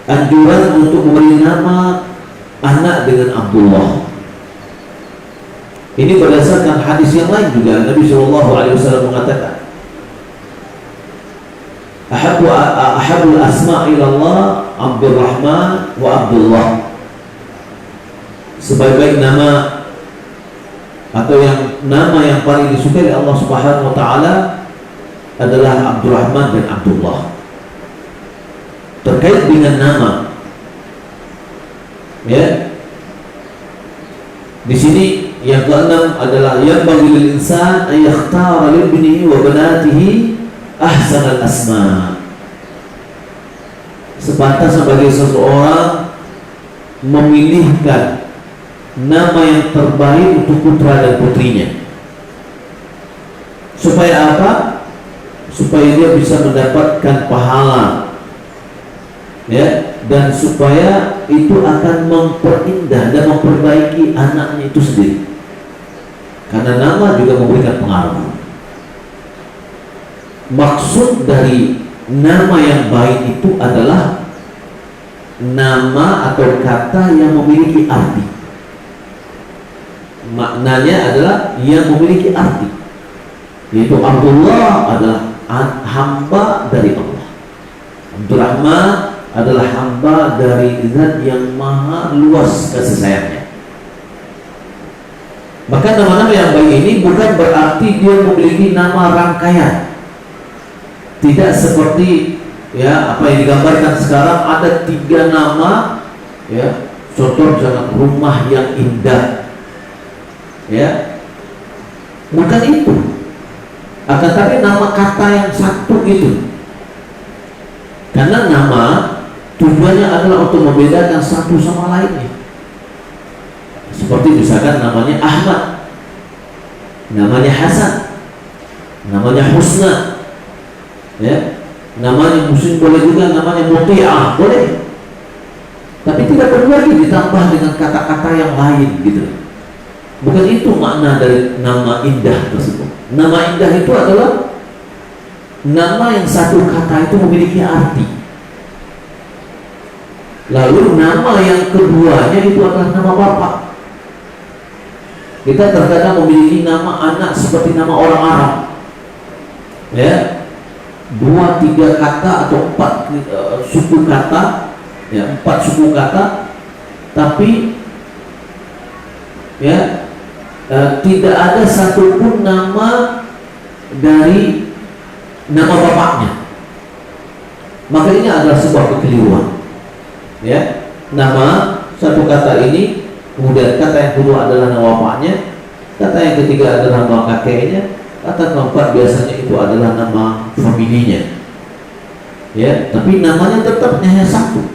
anjuran untuk memberi nama anak dengan Abdullah. Ini berdasarkan hadis yang lain juga. Nabi SAW mengatakan, Ahabul asma' ilallah Abdurrahman wa Abdullah. sebaik-baik nama atau nama yang paling disukai oleh Allah Subhanahu wa taala adalah Abdurrahman dan Abdullah. Terkait dengan nama, ya, di sini yang keenam adalah yang bagi lil insan ay yakhtara li ibnihi wa banatihi ahsanal asma. Sepantas sebagai seseorang memilihkan nama yang terbaik untuk putra dan putrinya. Supaya apa? Supaya dia bisa mendapatkan pahala, ya, dan supaya itu akan memperindah dan memperbaiki anaknya itu sendiri. Karena nama juga memberikan pengaruh. Maksud dari nama yang baik itu adalah nama atau kata yang memiliki arti. Maknanya adalah yang memiliki arti, yaitu Abdullah adalah hamba dari Allah, Abdurrahman adalah hamba dari Zat yang maha luas kasih sayangnya. Maka nama-nama yang baik ini bukan berarti dia memiliki nama rangkaian. Tidak seperti, ya, apa yang digambarkan sekarang ada 3 nama, ya, contoh misalnya rumah yang indah, ya, bukan itu. Akan tapi nama kata yang satu itu. Karena nama tujuannya adalah untuk membedakan satu sama lainnya. Seperti misalkan namanya Ahmad, namanya Hasan, namanya Husna, ya, namanya Muslim boleh juga, namanya Muti'ah boleh. Tapi tidak perlu lagi ditambah dengan kata-kata yang lain gitu. Bukan itu makna dari nama indah tersebut. Nama indah itu adalah nama yang satu kata itu memiliki arti. Lalu nama yang keduanya itu adalah nama bapak. Kita terkadang memiliki nama anak seperti nama orang Arab, ya, 2-3 kata atau 4 suku kata, ya, 4 suku kata, tapi, ya, tidak ada satupun nama dari nama bapaknya. Maka ini adalah sebuah kekeliruan, ya. Nama satu kata ini, kemudian kata yang kedua adalah nama bapaknya, kata yang ketiga adalah nama kakeknya, kata keempat biasanya itu adalah nama familinya, ya. Tapi namanya tetap hanya satu.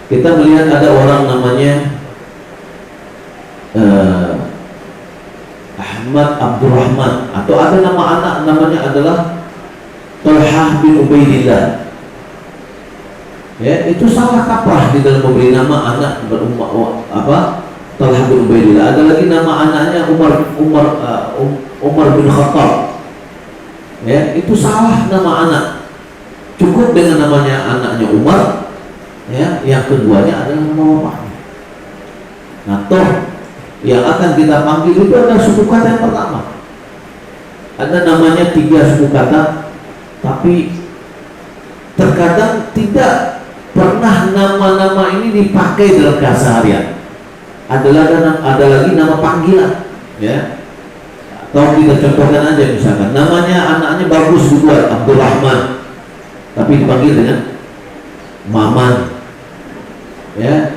Kita melihat ada orang namanya Ahmad Abdurrahman, atau ada nama anak namanya adalah Talhah bin Ubaidillah, ya, itu salah kaprah di dalam memberi nama anak Talhah bin Ubaidillah. Ada lagi nama anaknya Umar bin Khattab, ya, itu salah nama anak. Cukup dengan namanya anaknya Umar, ya, yang keduanya adalah nama bapaknya. Nah, toh yang akan kita panggil itu adalah suku kata yang pertama. Ada namanya 3 suku kata, tapi terkadang tidak pernah nama-nama ini dipakai dalam keseharian. Ada lagi nama panggilan, ya. Atau kita contohkan aja misalkan namanya anaknya bagus dibuat Abdurrahman, tapi dipanggil dengan Maman, ya.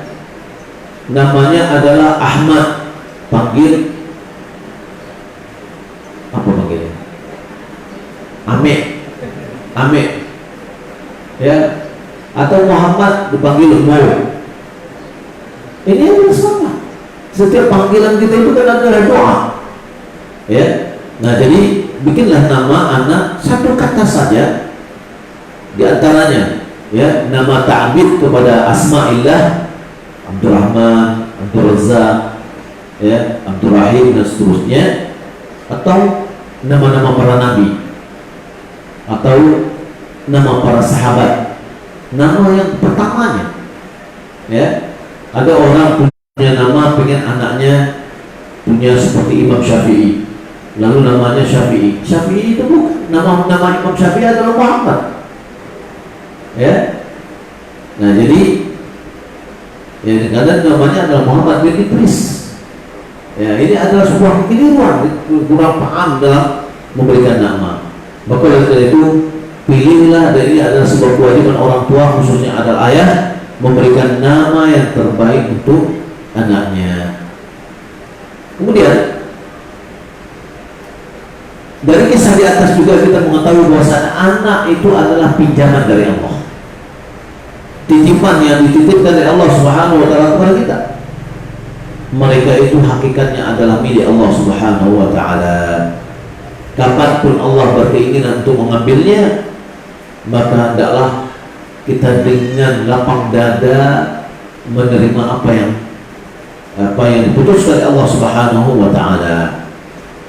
Namanya adalah Ahmad, panggil apa panggilnya? Ame, ya. Atau Muhammad dipanggil Mo. Ini adalah sama. Setiap panggilan kita itu kan adalah doa, ya. Nah, jadi bikinlah nama anak satu kata saja di antaranya, ya, nama ta'bid kepada asma'illah, Abdurrahman, Abdul Razzaq, ya, Abdul Rahim dan seterusnya, atau nama-nama para nabi, atau nama para sahabat. Nama yang pertamanya, ya. Ada orang punya nama, pengen anaknya punya seperti Imam Syafi'i, lalu namanya Syafi'i. Syafi'i itu bukan nama Imam Syafi'i adalah Muhammad, ya. Nah, jadi, Ya, kadang namanya adalah Muhammad bin Idris. Ya, ini adalah sebuah kekeliruan, kurang paham dalam memberikan nama. Maka oleh karena itu pilihlah, dan ini adalah sebuah kewajiban orang tua, khususnya adalah ayah, memberikan nama yang terbaik untuk anaknya. Kemudian dari kisah di atas juga kita mengetahui bahwa anak itu adalah pinjaman dari Allah, titipan yang dititipkan dari Allah Subhanahu wa taala kepada kita. Mereka itu hakikatnya adalah milik Allah Subhanahu wa taala. Kapanpun Allah berkeinginan untuk mengambilnya, maka hendaklah kita dengan lapang dada menerima apa yang diputuskan oleh Allah Subhanahu wa taala.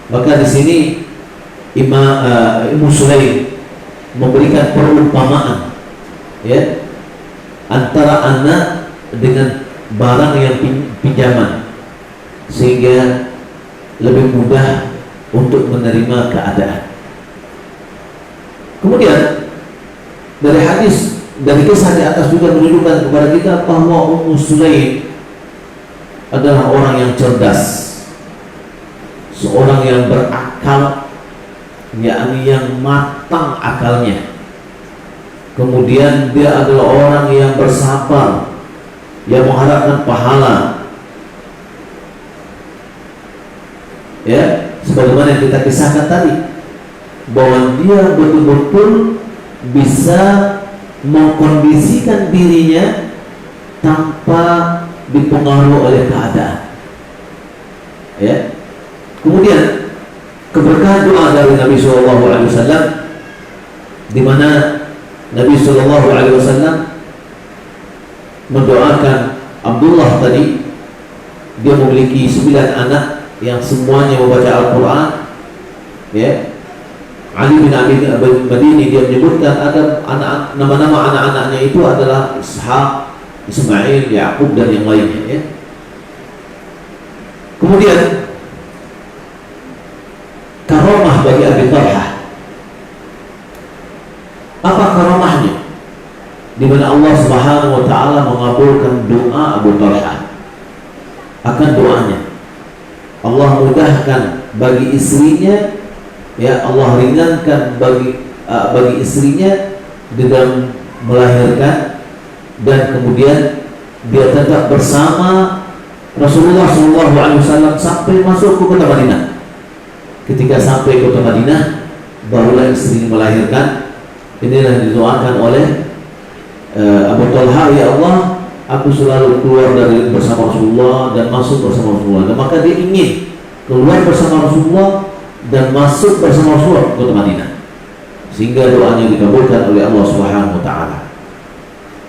Maka di sini Imam Sulaim memberikan perumpamaan, ya, antara anak dengan barang yang pinjaman, sehingga lebih mudah untuk menerima keadaan. Kemudian dari kisah di atas juga menunjukkan kepada kita bahwa Ummu Sulaim adalah orang yang cerdas, seorang yang berakal, yakni yang matang akalnya. Kemudian dia adalah orang yang bersabar, yang mengharapkan pahala, ya, sebagaimana yang kita kisahkan tadi, bahwa dia betul-betul bisa mengkondisikan dirinya tanpa dipengaruhi oleh keadaan, ya. Kemudian keberkahan doa dari Nabi SAW, di mana Nabi SAW mendoakan Abdullah tadi. Dia memiliki 9 anak yang semuanya membaca Al-Quran, ya. Ali bin Abi Madini dia menyebutkan ada nama-nama anak-anaknya itu adalah Ishaq, Ismail, Yaqub, dan yang lainnya, ya. Kemudian karamah bagi Abi Talha. Apa karamahnya? Di mana Allah Subhanahu wa taala mengabulkan doa Abu Talha. Akan doanya Allah mudahkan bagi istrinya, ya, Allah ringankan bagi istrinya di dalam melahirkan, dan kemudian dia tetap bersama Rasulullah SAW sampai masuk ke kota Madinah. Ketika sampai kota Madinah, barulah istrinya melahirkan. Inilah didoakan oleh Abu Talha, ya Allah, aku selalu keluar dari bersama Rasulullah dan masuk bersama Rasulullah. Dan maka dia ingin keluar bersama Rasulullah dan masuk bersama Rasulullah ke kota Madinah, sehingga doanya dikabulkan oleh Allah Subhanahu wa taala.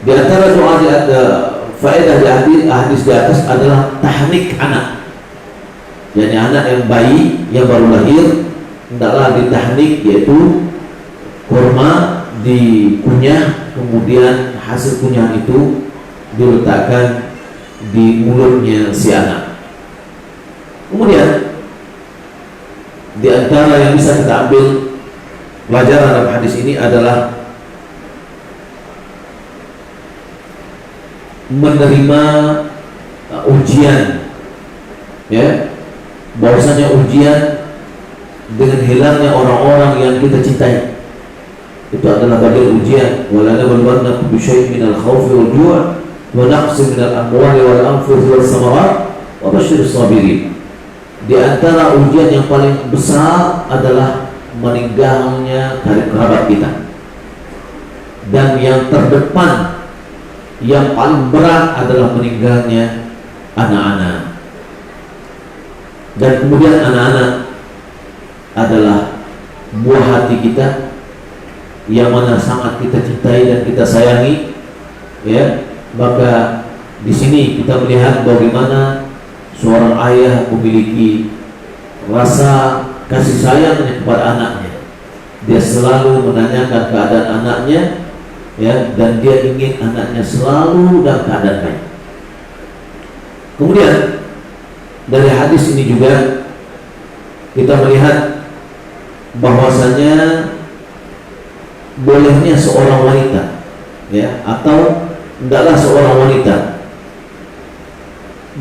Di antara doa faedah di hadis di atas adalah tahnik anak, yakni anak yang bayi yang baru lahir hendaklah ditahnik, yaitu kurma dikunyah, kemudian hasil kunyahan itu diletakkan di mulutnya si anak. Kemudian di antara yang bisa kita ambil pelajaran dalam hadis ini adalah menerima ujian, ya, bahwasanya ujian dengan hilangnya orang-orang yang kita cintai itu adalah bagian ujian. Wala nabluwannakum bisyai'in minal khawfi wal ju' wa naqsin minal amwali wal anfusi was samarat wa basyyiris sabirin. Di antara ujian yang paling besar adalah meninggalnya kerabat kita, dan yang terdepan, yang paling berat adalah meninggalnya anak-anak. Dan kemudian anak-anak adalah buah hati kita yang mana sangat kita cintai dan kita sayangi, ya. Maka di sini kita melihat bagaimana seorang ayah memiliki rasa kasih sayangnya kepada anaknya. Dia selalu menanyakan keadaan anaknya, ya, dan dia ingin anaknya selalu dalam keadaan baik. Kemudian dari hadis ini juga kita melihat bahwasanya bolehnya seorang wanita, ya, atau hendaklah seorang wanita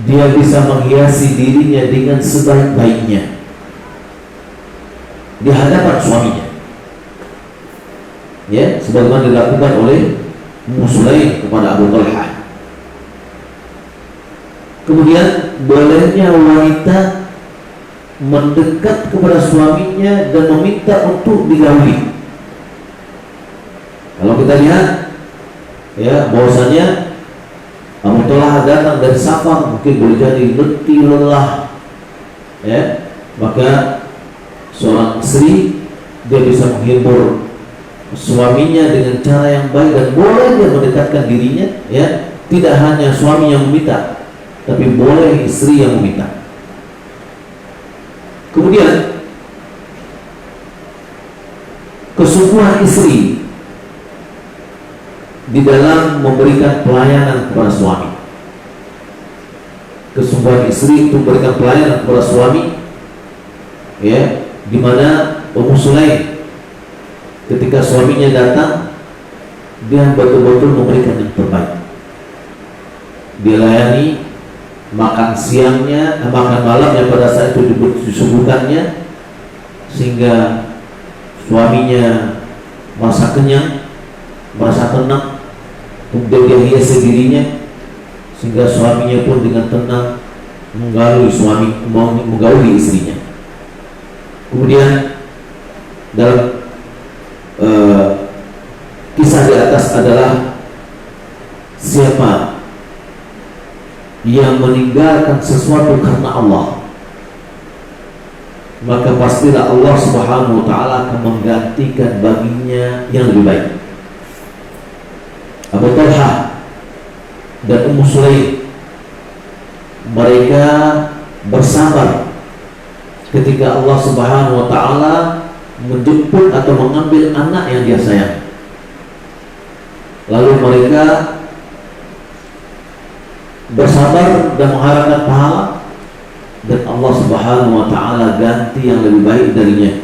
dia bisa menghiasi dirinya dengan sebaik-baiknya di hadapan suaminya, ya, sebagaimana dilakukan oleh Ummu Sulaim kepada Abu Talha. Kemudian bolehnya wanita mendekat kepada suaminya dan meminta untuk digauli. Kalau kita lihat, ya, bahwasanya Abu Talha datang dari safar, mungkin boleh jadi letih lelah, ya, maka seorang istri dia bisa menghibur suaminya dengan cara yang baik dan boleh dia mendekatkan dirinya, ya, tidak hanya suami yang meminta, tapi boleh istri yang meminta. Kemudian kesungguhan istri di dalam memberikan pelayanan kepada suami. Kesungguhan istri untuk memberikan pelayanan kepada suami, ya, di mana Ummu Sulaim ketika suaminya datang, dia betul-betul memberikan yang terbaik. Dia layani makan siangnya, makan malamnya pada saat itu disuguhkannya, sehingga suaminya merasa kenyang, merasa tenang. Kemudian dia hiasi dirinya, sehingga suaminya pun dengan tenang menggauli istrinya. Kemudian dalam kisah di atas adalah siapa yang meninggalkan sesuatu karena Allah, maka pastilah Allah Subhanahu wa ta'ala akan menggantikan baginya yang lebih baik. Abu Talha dan Ummu Sulaim, mereka bersabar ketika Allah Subhanahu wa ta'ala menjemput atau mengambil anak yang dia sayang. Lalu mereka bersabar dan mengharapkan pahala, dan Allah Subhanahu wa ta'ala ganti yang lebih baik darinya.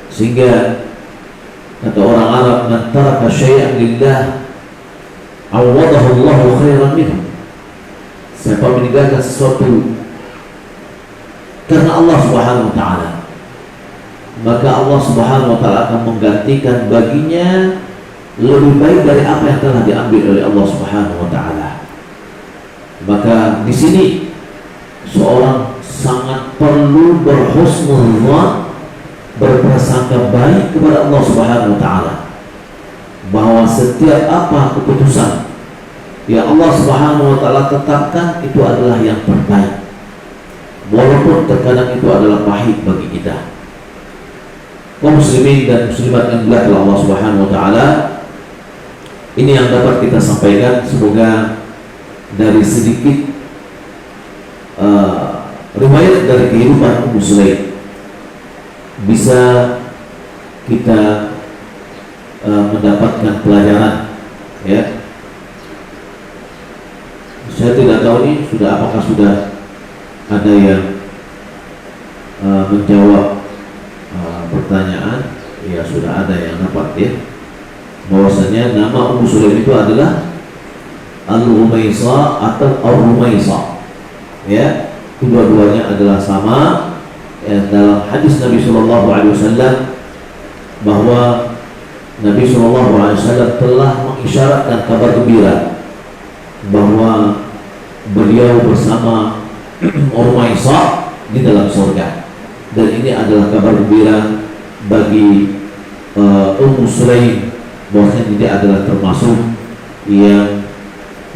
Sehingga kata orang Arab, man taraka syai'an lillah awadahu Allahu khairan minhu. Siapa meninggalkan sesuatu karena Allah Subhanahu wa ta'ala, maka Allah Subhanahu wa ta'ala akan menggantikan baginya lebih baik dari apa yang telah diambil oleh Allah Subhanahu wa ta'ala. Maka di sini seorang sangat perlu berhusnuzan, berprasangka baik kepada Allah Subhanahu wa ta'ala, bahwa setiap apa keputusan yang Allah Subhanahu wa ta'ala tetapkan itu adalah yang terbaik, walaupun terkadang itu adalah pahit bagi kita. Kaum muslimin dan muslimat yang dimuliakan oleh Allah Subhanahu wa ta'ala, ini yang dapat kita sampaikan. Semoga dari sedikit riwayat dari kehidupan Ummu Sulaim bisa kita mendapatkan pelajaran, ya. Saya tidak tahu nih apakah sudah ada yang menjawab pertanyaan. Ya, sudah ada yang dapat, ya, bahwasanya nama Ummu Sulaim itu adalah Al-Rumaisa atau Ar-Rumaisa, ya, kedua-duanya adalah sama, ya. Dalam hadis Nabi Shallallahu Alaihi Wasallam bahwa Nabi Shallallahu Alaihi Wasallam telah mengisyaratkan kabar gembira bahwa beliau bersama Rumaisa di dalam surga, dan ini adalah kabar gembira bagi Ummu Sulaim, bahwasanya dia adalah termasuk yang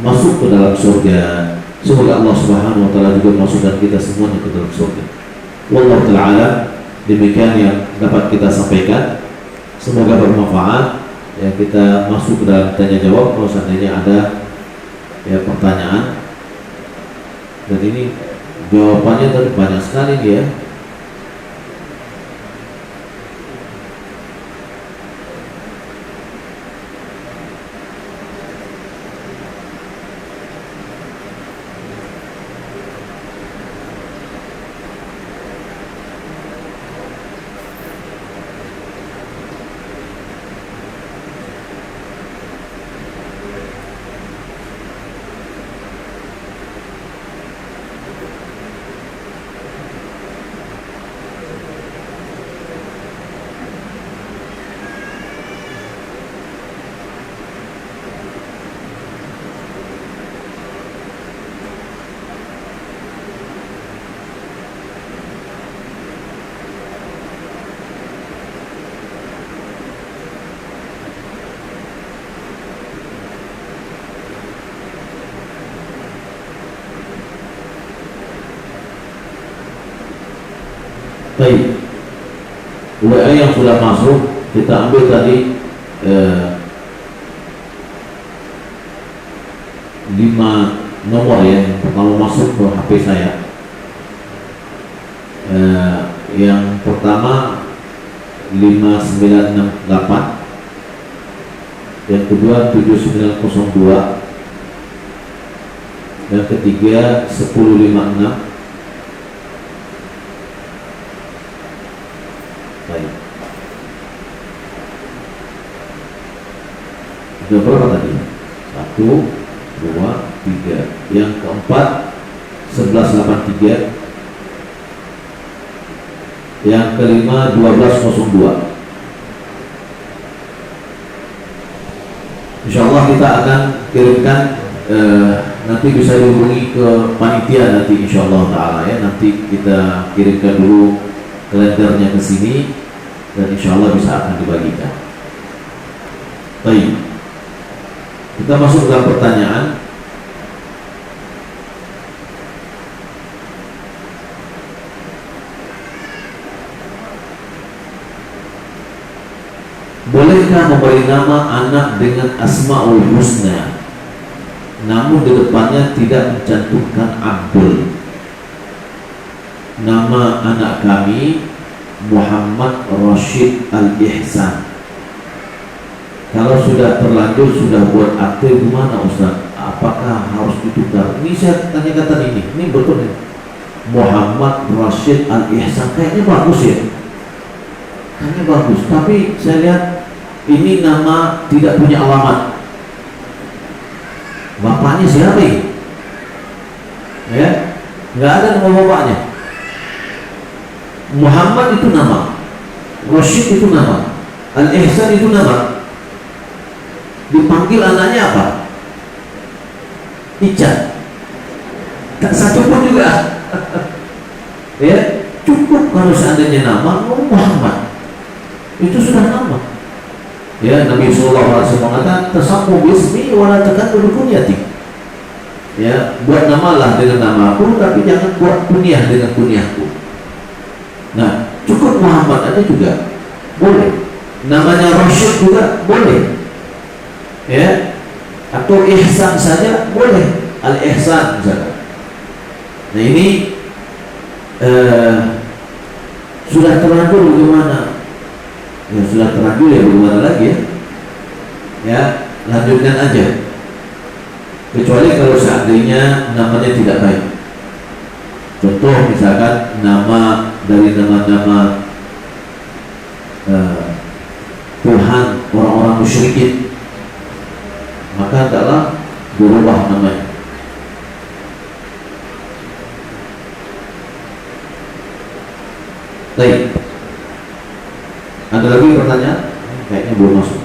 masuk ke dalam surga. Semoga Allah Subhanahu wa ta'ala juga masukkan kita semuanya ke dalam surga. Wallahu ta'ala, demikian yang dapat kita sampaikan. Semoga bermanfaat, ya. Kita masuk ke dalam tanya jawab kalau seandainya ada, ya, pertanyaan. Dan ini jawabannya tadi banyak sekali, ya. Baik, WA yang sudah masuk kita ambil tadi 5 nomor yang pertama masuk ke HP saya. Yang pertama 5968, yang kedua 7902, yang ketiga 1056. Baik. Sudah berapa tadi? 1, 2, 3. Yang keempat 1183. Yang kelima 1202. Insya Allah kita akan kirimkan, nanti bisa dihubungi ke panitia nanti insya Allah ta'ala ya. Nanti kita kirimkan dulu kalendernya ke sini dan insya Allah bisa akan dibagikan. Baik, kita masuk dalam pertanyaan. Bolehkah memberi nama anak dengan Asmaul Husna namun di depannya tidak mencantumkan Abdul? Nama anak kami Muhammad Rashid Al-Ihsan. Kalau sudah terlanjur sudah buat akte gimana Ustaz? Apakah harus ditukar? Ini saya tanya-kata ini betul nih. Muhammad Rashid Al-Ihsan kayaknya bagus ya. Kayaknya bagus, tapi saya lihat ini nama tidak punya alamat. Bapaknya siapa ini? Ya, nggak ada nama bapaknya. Muhammad itu nama, Rashid itu nama, Al-Ihsan itu nama. Dipanggil anaknya apa? Ican. Tak satu pun juga. Ya, cukup kalau seandainya nama Muhammad. Itu sudah nama. Ya, Nabi SAW mengatakan tasammu bismi wa la takallul kunyati. Ya, buat namalah dengan namaku tapi jangan buat kunyah dengan kunyahku. Nah, cukup Muhammad aja juga boleh. Namanya Rashid juga boleh. Ya, atau Ihsan saja boleh. Al-Ihsan misalkan. Nah ini sudah terlanjur bagaimana? Ya sudah terlanjur ya bagaimana lagi ya? Ya lanjutkan aja. Kecuali kalau seandainya namanya tidak baik. Contoh misalkan nama dari nama-nama Tuhan orang-orang musyrikin, maka adalah berubah namanya. Baik. Ada lagi pertanyaan? Kayaknya belum masuk.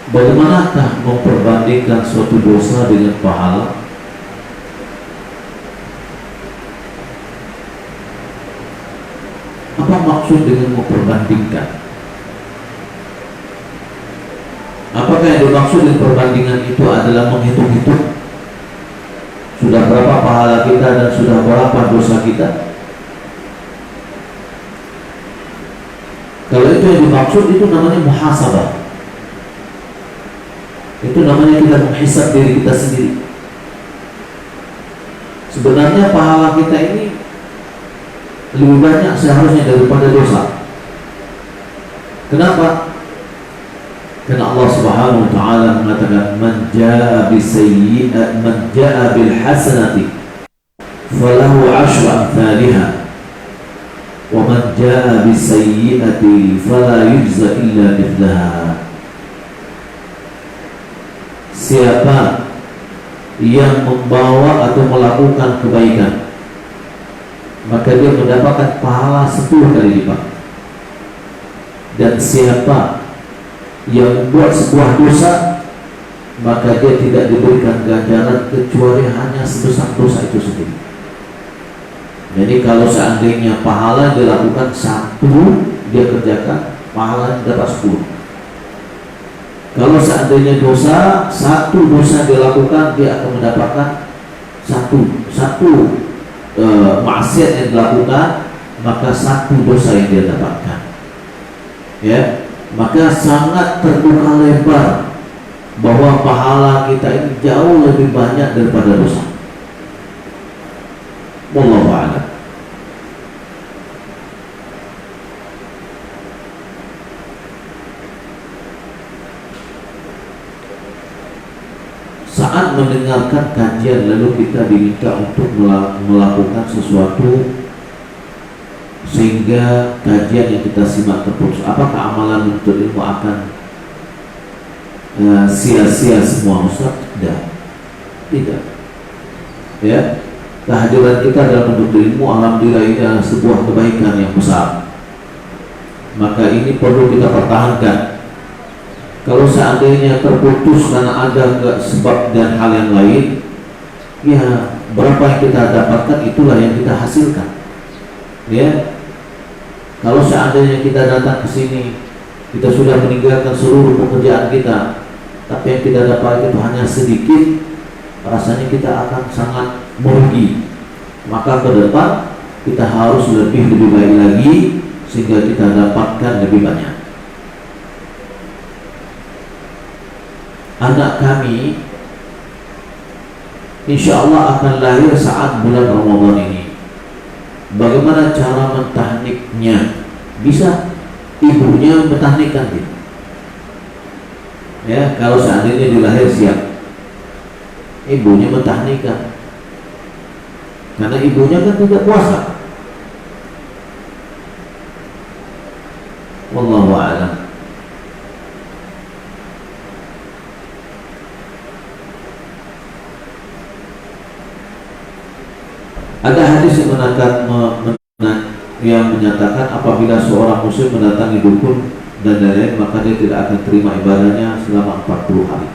Bagaimanakah memperbandingkan suatu dosa dengan pahala? Apa maksud dengan memperbandingkan? Apakah yang dimaksud di perbandingan itu adalah menghitung-hitung sudah berapa pahala kita dan sudah berapa dosa kita. Kalau itu yang dimaksud, itu namanya muhasabah. Itu namanya kita menghisab diri kita sendiri. Sebenarnya pahala kita ini lebih banyak seharusnya daripada dosa. Kenapa? Karena Allah Subhanahu wa taala mengatakan man jaa bil hasanati falahu 'ashru amsalha wa man jaa bis sayyi'ati fala yujza illa mithlaha. Siapa yang membawa atau melakukan kebaikan, maka dia mendapatkan pahala 10 kali lipat. Dan siapa yang membuat sebuah dosa, maka dia tidak diberikan ganjaran kecuali hanya sebesar dosa itu sendiri. Jadi kalau seandainya pahala dilakukan 1, dia kerjakan, pahala dapat 10. Kalau seandainya dosa, 1 dosa dilakukan, dia akan mendapatkan satu maksiat yang dilakukan, maka 1 dosa yang dia dapatkan. Ya, maka sangat terbuka lebar bahwa pahala kita ini jauh lebih banyak daripada dosa. Wallahu a'lam. Saat mendengarkan kajian lalu kita diminta untuk melakukan sesuatu sehingga kajian yang kita simak terputus, apakah amalan menuntut ilmu akan sia-sia semua, Ustaz? Tidak. Ya, kehadiran kita dalam menuntut ilmu, alhamdulillah, ini adalah sebuah kebaikan yang besar. Maka ini perlu kita pertahankan. Kalau seandainya terputus karena ada sebab dan hal yang lain, ya berapa yang kita dapatkan itulah yang kita hasilkan. Ya, kalau seandainya kita datang ke sini, kita sudah meninggalkan seluruh pekerjaan kita, tapi yang kita dapat itu hanya sedikit, rasanya kita akan sangat merugi. Maka ke depan kita harus lebih baik lagi sehingga kita dapatkan lebih banyak. Anak kami insya Allah akan lahir saat bulan Ramadan ini. Bagaimana cara mentahniknya? Bisa ibunya mentahnikkan dia. Ya, kalau seandainya dilahir siap, ibunya mentahnikkan. Karena ibunya kan tidak puasa. Wallahu a'lam. Ada hadis yang menyatakan apabila seorang muslim mendatangi dukun dan lain-lain, maka dia tidak akan terima ibadahnya selama 40 hari.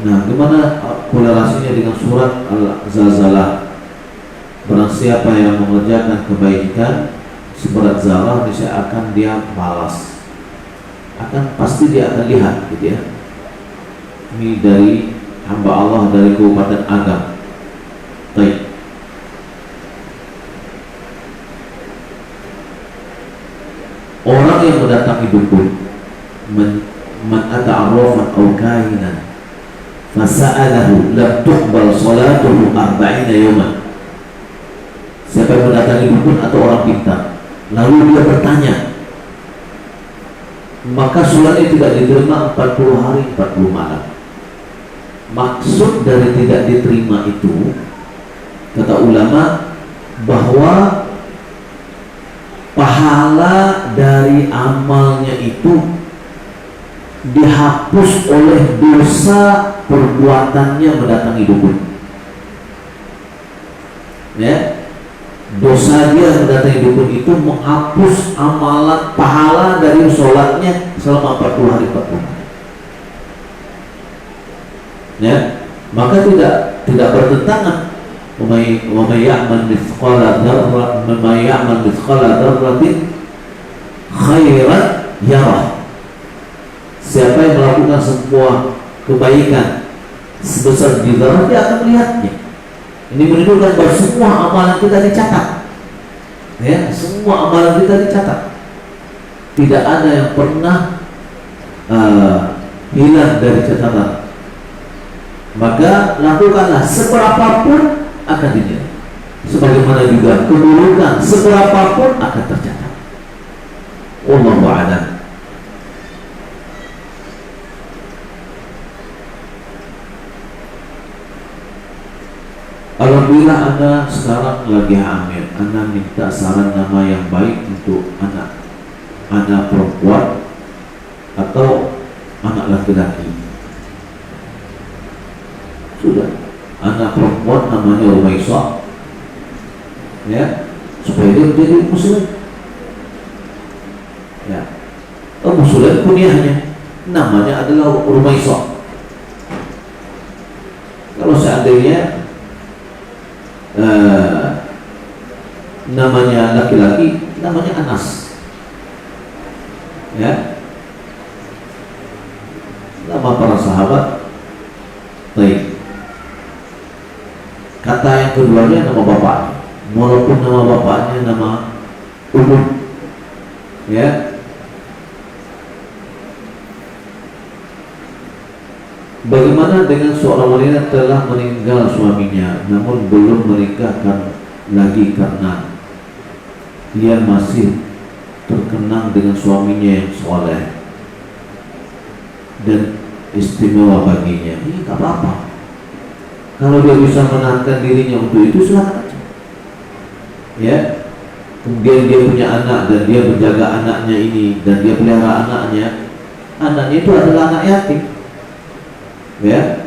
Nah, gimana korelasinya dengan surat Al-Zalzalah? Barang siapa yang mengerjakan kebaikan seberat zarah, niscaya akan dia balas. Pasti dia akan lihat, gitu ya. Ini dari hamba Allah dari Kabupaten Agam. Baik. Orang yang mendatangi dukun, man ata'arrafan aw kahinan fasa'alahu lam tuqbal salatuhu 40 yawman. Siapa yang mendatangi dukun atau orang pintar, lalu dia bertanya, maka sholatnya tidak diterima 40 hari 40 malam. Maksud dari tidak diterima itu, kata ulama, bahwa pahala dari amalnya itu dihapus oleh dosa perbuatannya mendatangi dukun. Ya, dosa dia mendatangi dukun itu menghapus amalan pahala dari sholatnya selama 40 hari 40 hari. Ya, maka tidak bertentangan. وَمَنْ يَعْمَلْ مِثْقَالَ ذَرَّةٍ خَيْرًا يَرَهُ. Siapa yang melakukan sebuah kebaikan sebesar didarah, dia akan melihatnya. Ini menunjukkan bahwa semua amalan kita dicatat. Ya, semua amalan kita dicatat. Tidak ada yang pernah hilang dari catatan. Maka lakukanlah seberapapun akan dinilai. Sebagaimana juga keburukan seberapapun akan tercatat. Wallahu a'lam. Alhamdulillah Anda sekarang lagi hamil. Anda minta saran nama yang baik untuk anak perempuan atau anak laki-laki. Sudah, anak perempuan namanya Rumaisah, ya, supaya dia menjadi muslim. Ya, muslim kunyahnya namanya adalah Rumaisah. Kalau seandainya namanya laki-laki, namanya Anas, ya, nama para sahabat. Baik, kata yang keduanya nama bapaknya, walaupun nama bapaknya nama umum, ya. Bagaimana dengan seorang wanita telah meninggal suaminya namun belum menikahkan lagi karena dia masih terkenang dengan suaminya yang soleh dan istimewa baginya? Ini tak apa-apa. Kalau dia bisa menahankan dirinya untuk itu, silakan aja. Ya. Kemudian dia punya anak dan dia menjaga anaknya ini dan dia pelihara anaknya. Anaknya itu adalah anak yatim. Ya,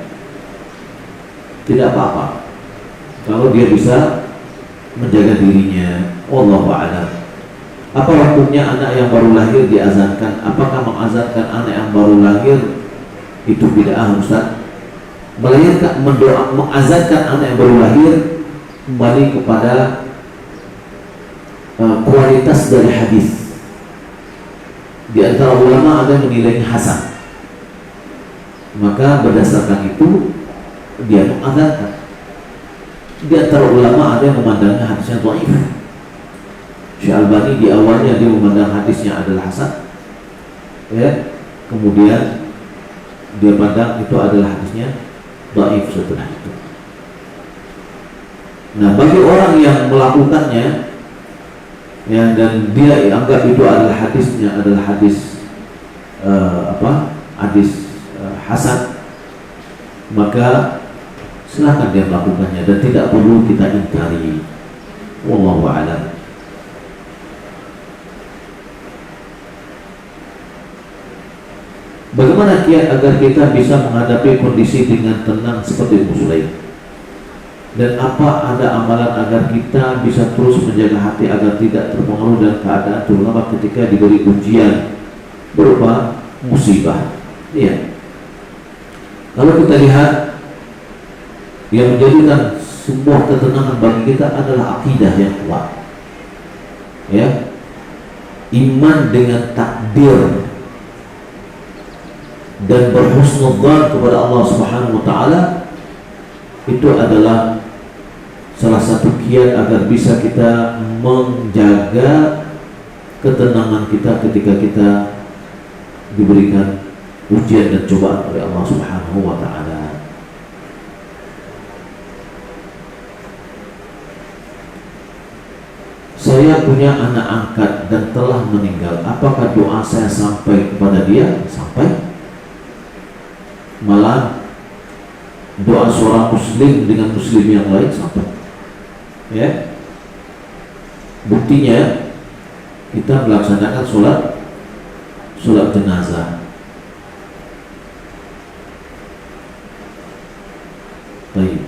tidak apa-apa kalau dia bisa menjaga dirinya. Wallahu a'lam. Apa hukumnya anak yang baru lahir diazankan? Apakah mengazankan anak yang baru lahir itu bid'ah, Ustaz? Melahirkan, mengazankan anak yang baru lahir kembali kepada kualitas dari hadis. Di antara ulama ada yang menilainya hasan. Maka berdasarkan itu dia mengazankan. Di antara ulama ada yang memandangnya hadisnya dhaif. Syekh Albani di awalnya dia memandang hadisnya adalah hasan, ya. Kemudian dia pandang itu adalah hadisnya dhaif setelah itu. Nah, bagi orang yang melakukannya, ya, dan dia anggap itu adalah hadisnya adalah hadis hadis hasan, maka silakan dia melakukannya dan tidak perlu kita ingkari. Wallahu a'lam. Bagaimana kiat agar kita bisa menghadapi kondisi dengan tenang seperti Muslim? Dan apa ada amalan agar kita bisa terus menjaga hati agar tidak terpengaruh dengan keadaan, terutama ketika diberi ujian berupa musibah? Iya. Kalau kita lihat, yang menjadikan sebuah ketenangan bagi kita adalah akidah yang kuat, ya, iman dengan takdir dan berhusnudzan kepada Allah Subhanahu wa taala. Itu adalah salah satu kiat agar bisa kita menjaga ketenangan kita ketika kita diberikan ujian dan cobaan oleh Allah Subhanahu wa taala. Saya punya anak angkat dan telah meninggal. Apakah doa saya sampai kepada dia? Sampai. Malah doa seorang muslim dengan muslim yang lain sampai. Ya. Buktinya kita melaksanakan sholat jenazah. Baik.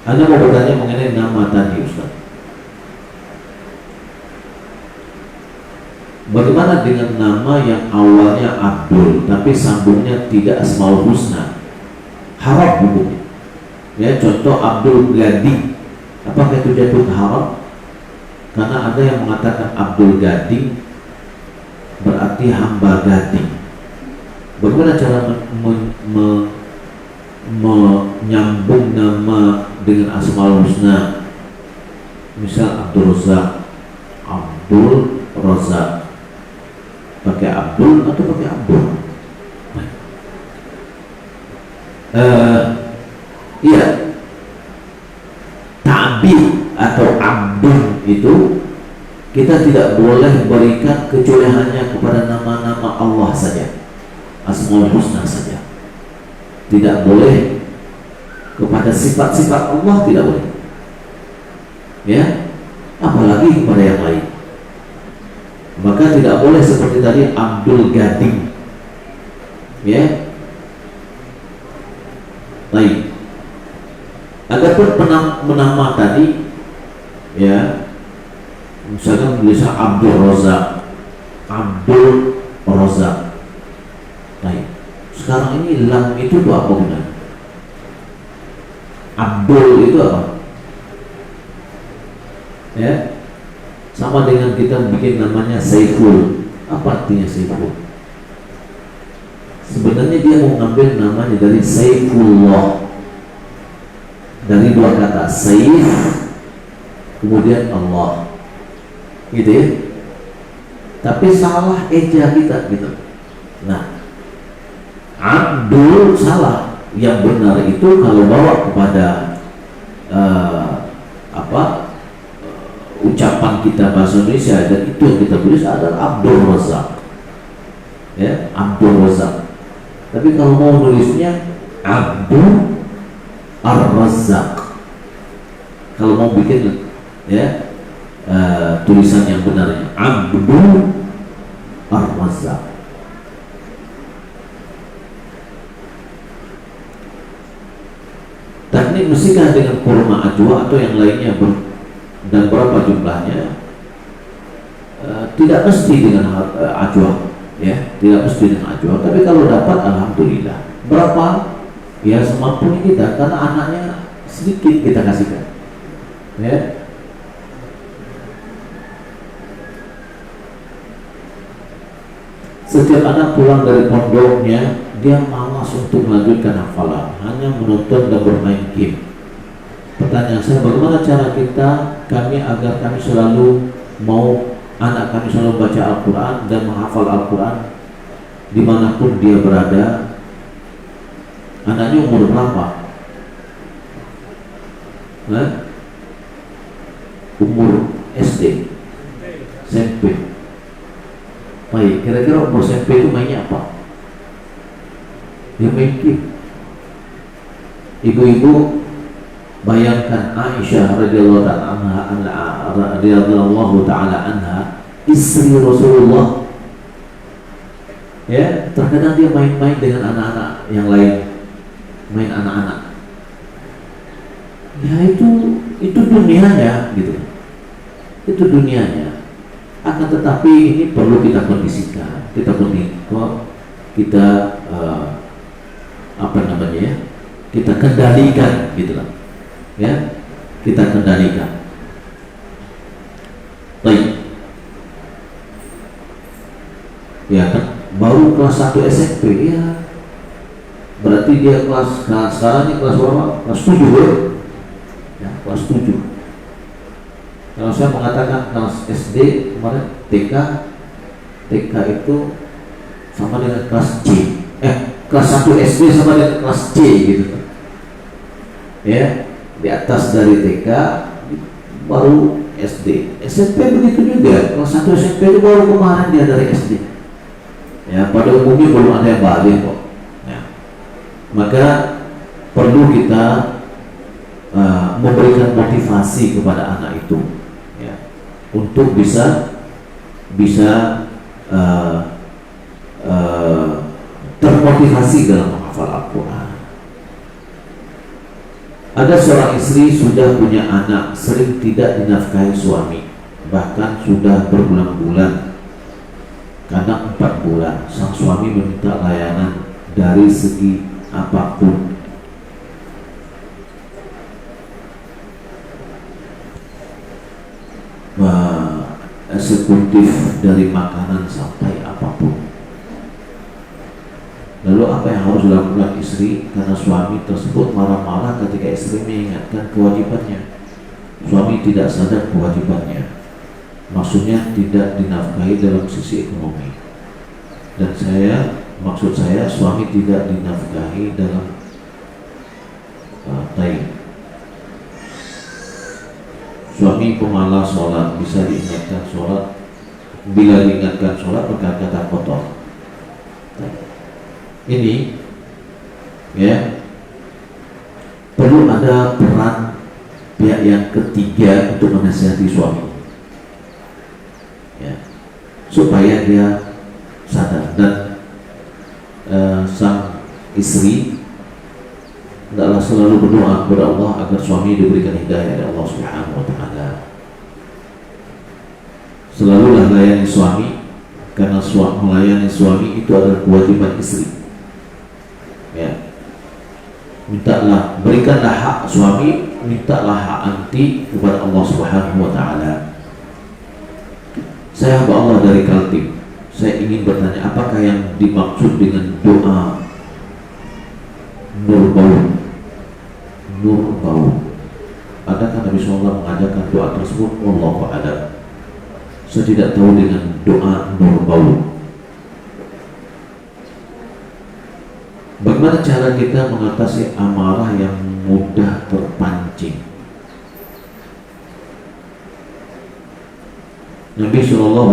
Anda mau bertanya mengenai nama tadi, Ustaz. Bagaimana dengan nama yang awalnya Abdul tapi sambungnya tidak Asmaul Husna? Haram hukumnya. Ya, contoh Abdul Gading. Apakah itu jatuh haram? Karena ada yang mengatakan Abdul Gading berarti hamba gading. Bagaimana cara menyambung nama dengan Asmaul Husna? Misal Abdul Razak, Abdul Razak, pakai Abdul atau pakai Abdul? Iya, ta'bid atau abdul itu kita tidak boleh berikan kecuali hanya kepada nama-nama Allah saja, Asmaul Husna saja. Tidak boleh kepada sifat-sifat Allah, tidak boleh. Ya, apalagi kepada yang lain. Maka tidak boleh seperti tadi Abdul Gading. Ya. Baik. Adapun penama tadi, ya, misalkan tulisan Abdul Razak, Abdul Razak. Baik. Sekarang ini lam itu tuh apa gunanya? Abdul itu apa? Ya, sama dengan kita bikin namanya Saiful. Apa artinya Saiful? Sebenarnya dia mau ngambil namanya dari Saifullah, dari dua kata Saif kemudian Allah, gitu ya. Tapi salah eja kita gitu. Nah, Abdul salah. Yang benar itu kalau bawa kepada ucapan kita bahasa Indonesia, dan itu yang kita tulis adalah Abdul Razak, ya, Abdul Razak. Tapi kalau mau nulisnya Abdul Ar-Razzaq, kalau mau bikin, ya, tulisan yang benarnya Abdul Ar-Razzaq. Teknik mesikah dengan kurma ajwa atau yang lainnya dan berapa jumlahnya, tidak mesti dengan ajwa, ya, tidak mesti dengan ajwa. Tapi kalau dapat alhamdulillah. Berapa? Ya semampunya kita, karena anaknya sedikit kita kasihkan, ya. Setiap anak pulang dari pondoknya, dia malas untuk melanjutkan hafalan, hanya menonton dan bermain game. Pertanyaan saya, bagaimana cara kami agar kami selalu mau anak kami selalu baca Al-Quran dan menghafal Al-Quran dimanapun dia berada? Anaknya umur berapa? Umur SD, SMP. Baik, kira-kira umur SMP itu mainnya apa? Dia main game. Ibu-ibu bayangkan Aisyah radhiyallahu taala anha, istri Rasulullah, ya, terkadang dia main-main dengan anak-anak yang lain, main anak-anak. Ya itu dunianya gitu. Itu dunianya. Akan tetapi ini perlu kita kondisikan, kita kita kendalikan gitu lah, ya, kita kendalikan. Baik, ya kan, baru kelas 1 SMP, ya, berarti dia sekarang ini kelas berapa? Kelas 7, ya, kelas 7. Kalau saya mengatakan kelas SD kemarin, TK itu sama dengan kelas C, kelas 1 SD sama dengan kelas C gitu kan. Ya, di atas dari TK baru SD. SMP begitu juga, kelas 1 SMP itu baru kemarin dia dari SD. Ya, pada umumnya belum ada yang balik kok. Ya. Maka perlu kita memberikan motivasi kepada anak itu, ya, untuk bisa termotivasi dalam menghafal Al-Quran. Ada seorang istri sudah punya anak, sering tidak dinafkahi suami, bahkan sudah berbulan-bulan. Karena 4 bulan sang suami meminta layanan dari segi apapun. Eksekutif dari makanan sampai apapun. Lalu apa yang harus dilakukan istri karena suami tersebut marah-marah ketika istri mengingatkan kewajibannya? Suami tidak sadar kewajibannya, maksudnya tidak dinafkahi dalam sisi ekonomi. Dan maksud saya suami tidak dinafkahi dalam suami pemalas sholat, bisa diingatkan sholat, bila diingatkan sholat berkata-kata kotor. Ini ya, perlu ada peran pihak yang ketiga untuk menasihati suami ya, supaya dia sadar. Dan sang istri hendaklah selalu berdoa kepada Allah agar suami diberikan hidayah dari Allah Subhanahu wa taala. Selalulah layani suami, karena melayani suami itu adalah kewajiban istri. Ya. Berikanlah hak suami, mintalah hak anti kepada Allah Subhanahu wa taala. Saya hamba Allah dari Kaltim. Saya ingin bertanya, apakah yang dimaksud dengan doa nur bau? Adakah Nabi SAW mengajarkan doa tersebut? Wallahu a'lam. Saya tidak tahu dengan doa nur bau. Bagaimana cara kita mengatasi amarah yang mudah terpancing? Nabi SAW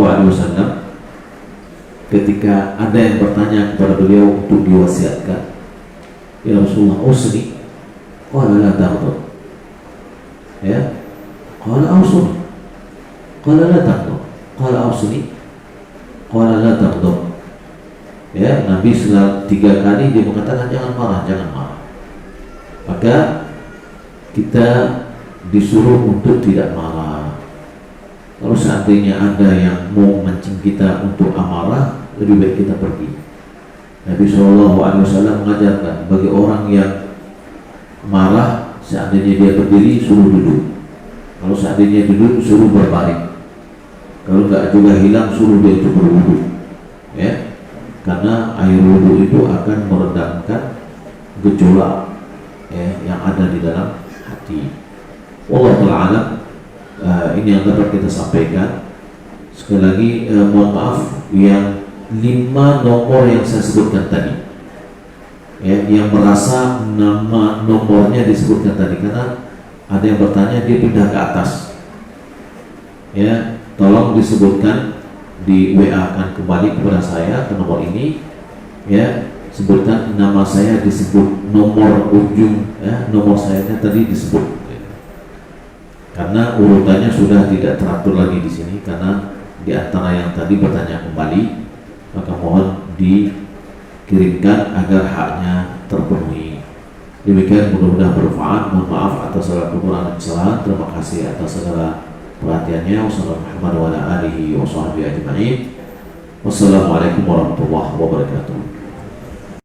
ketika ada yang bertanya kepada beliau untuk diwasiatkan, ya Rasulullah, usni, qala la taghdab, ya, qala ausni, qala la taghdab, qala ausni, qala la taghdab. Ya, Nabi 3 kali dia mengatakan jangan marah. Maka kita disuruh untuk tidak marah. Kalau seandainya ada yang mau mancing kita untuk amarah, lebih baik kita pergi. Nabi SAW mengajarkan bagi orang yang marah, seandainya dia berdiri suruh duduk. Kalau seandainya duduk suruh berbaring. Kalau nggak juga hilang suruh dia untuk berwudu. Ya, karena air wudu itu akan meredamkan gejolak ya, yang ada di dalam hati. Wallahu a'lam. Ini yang dapat kita sampaikan. Sekali lagi mohon maaf yang 5 nomor yang saya sebutkan tadi ya, yang merasa nama nomornya disebutkan tadi, karena ada yang bertanya dia pindah ke atas ya, tolong disebutkan di WA kan kembali kepada saya ke nomor ini ya, sebutkan nama saya, disebut nomor ujung ya, nomor saya tadi disebut. Karena urutannya sudah tidak teratur lagi di sini, karena di antara yang tadi bertanya kembali, maka mohon dikirimkan agar haknya terpenuhi. Demikian, mudah-mudahan bermanfaat. Mohon maaf atas segala kekurangan dan kesalahan. Terima kasih atas segala perhatiannya. Wassalamualaikum warahmatullahi wabarakatuh.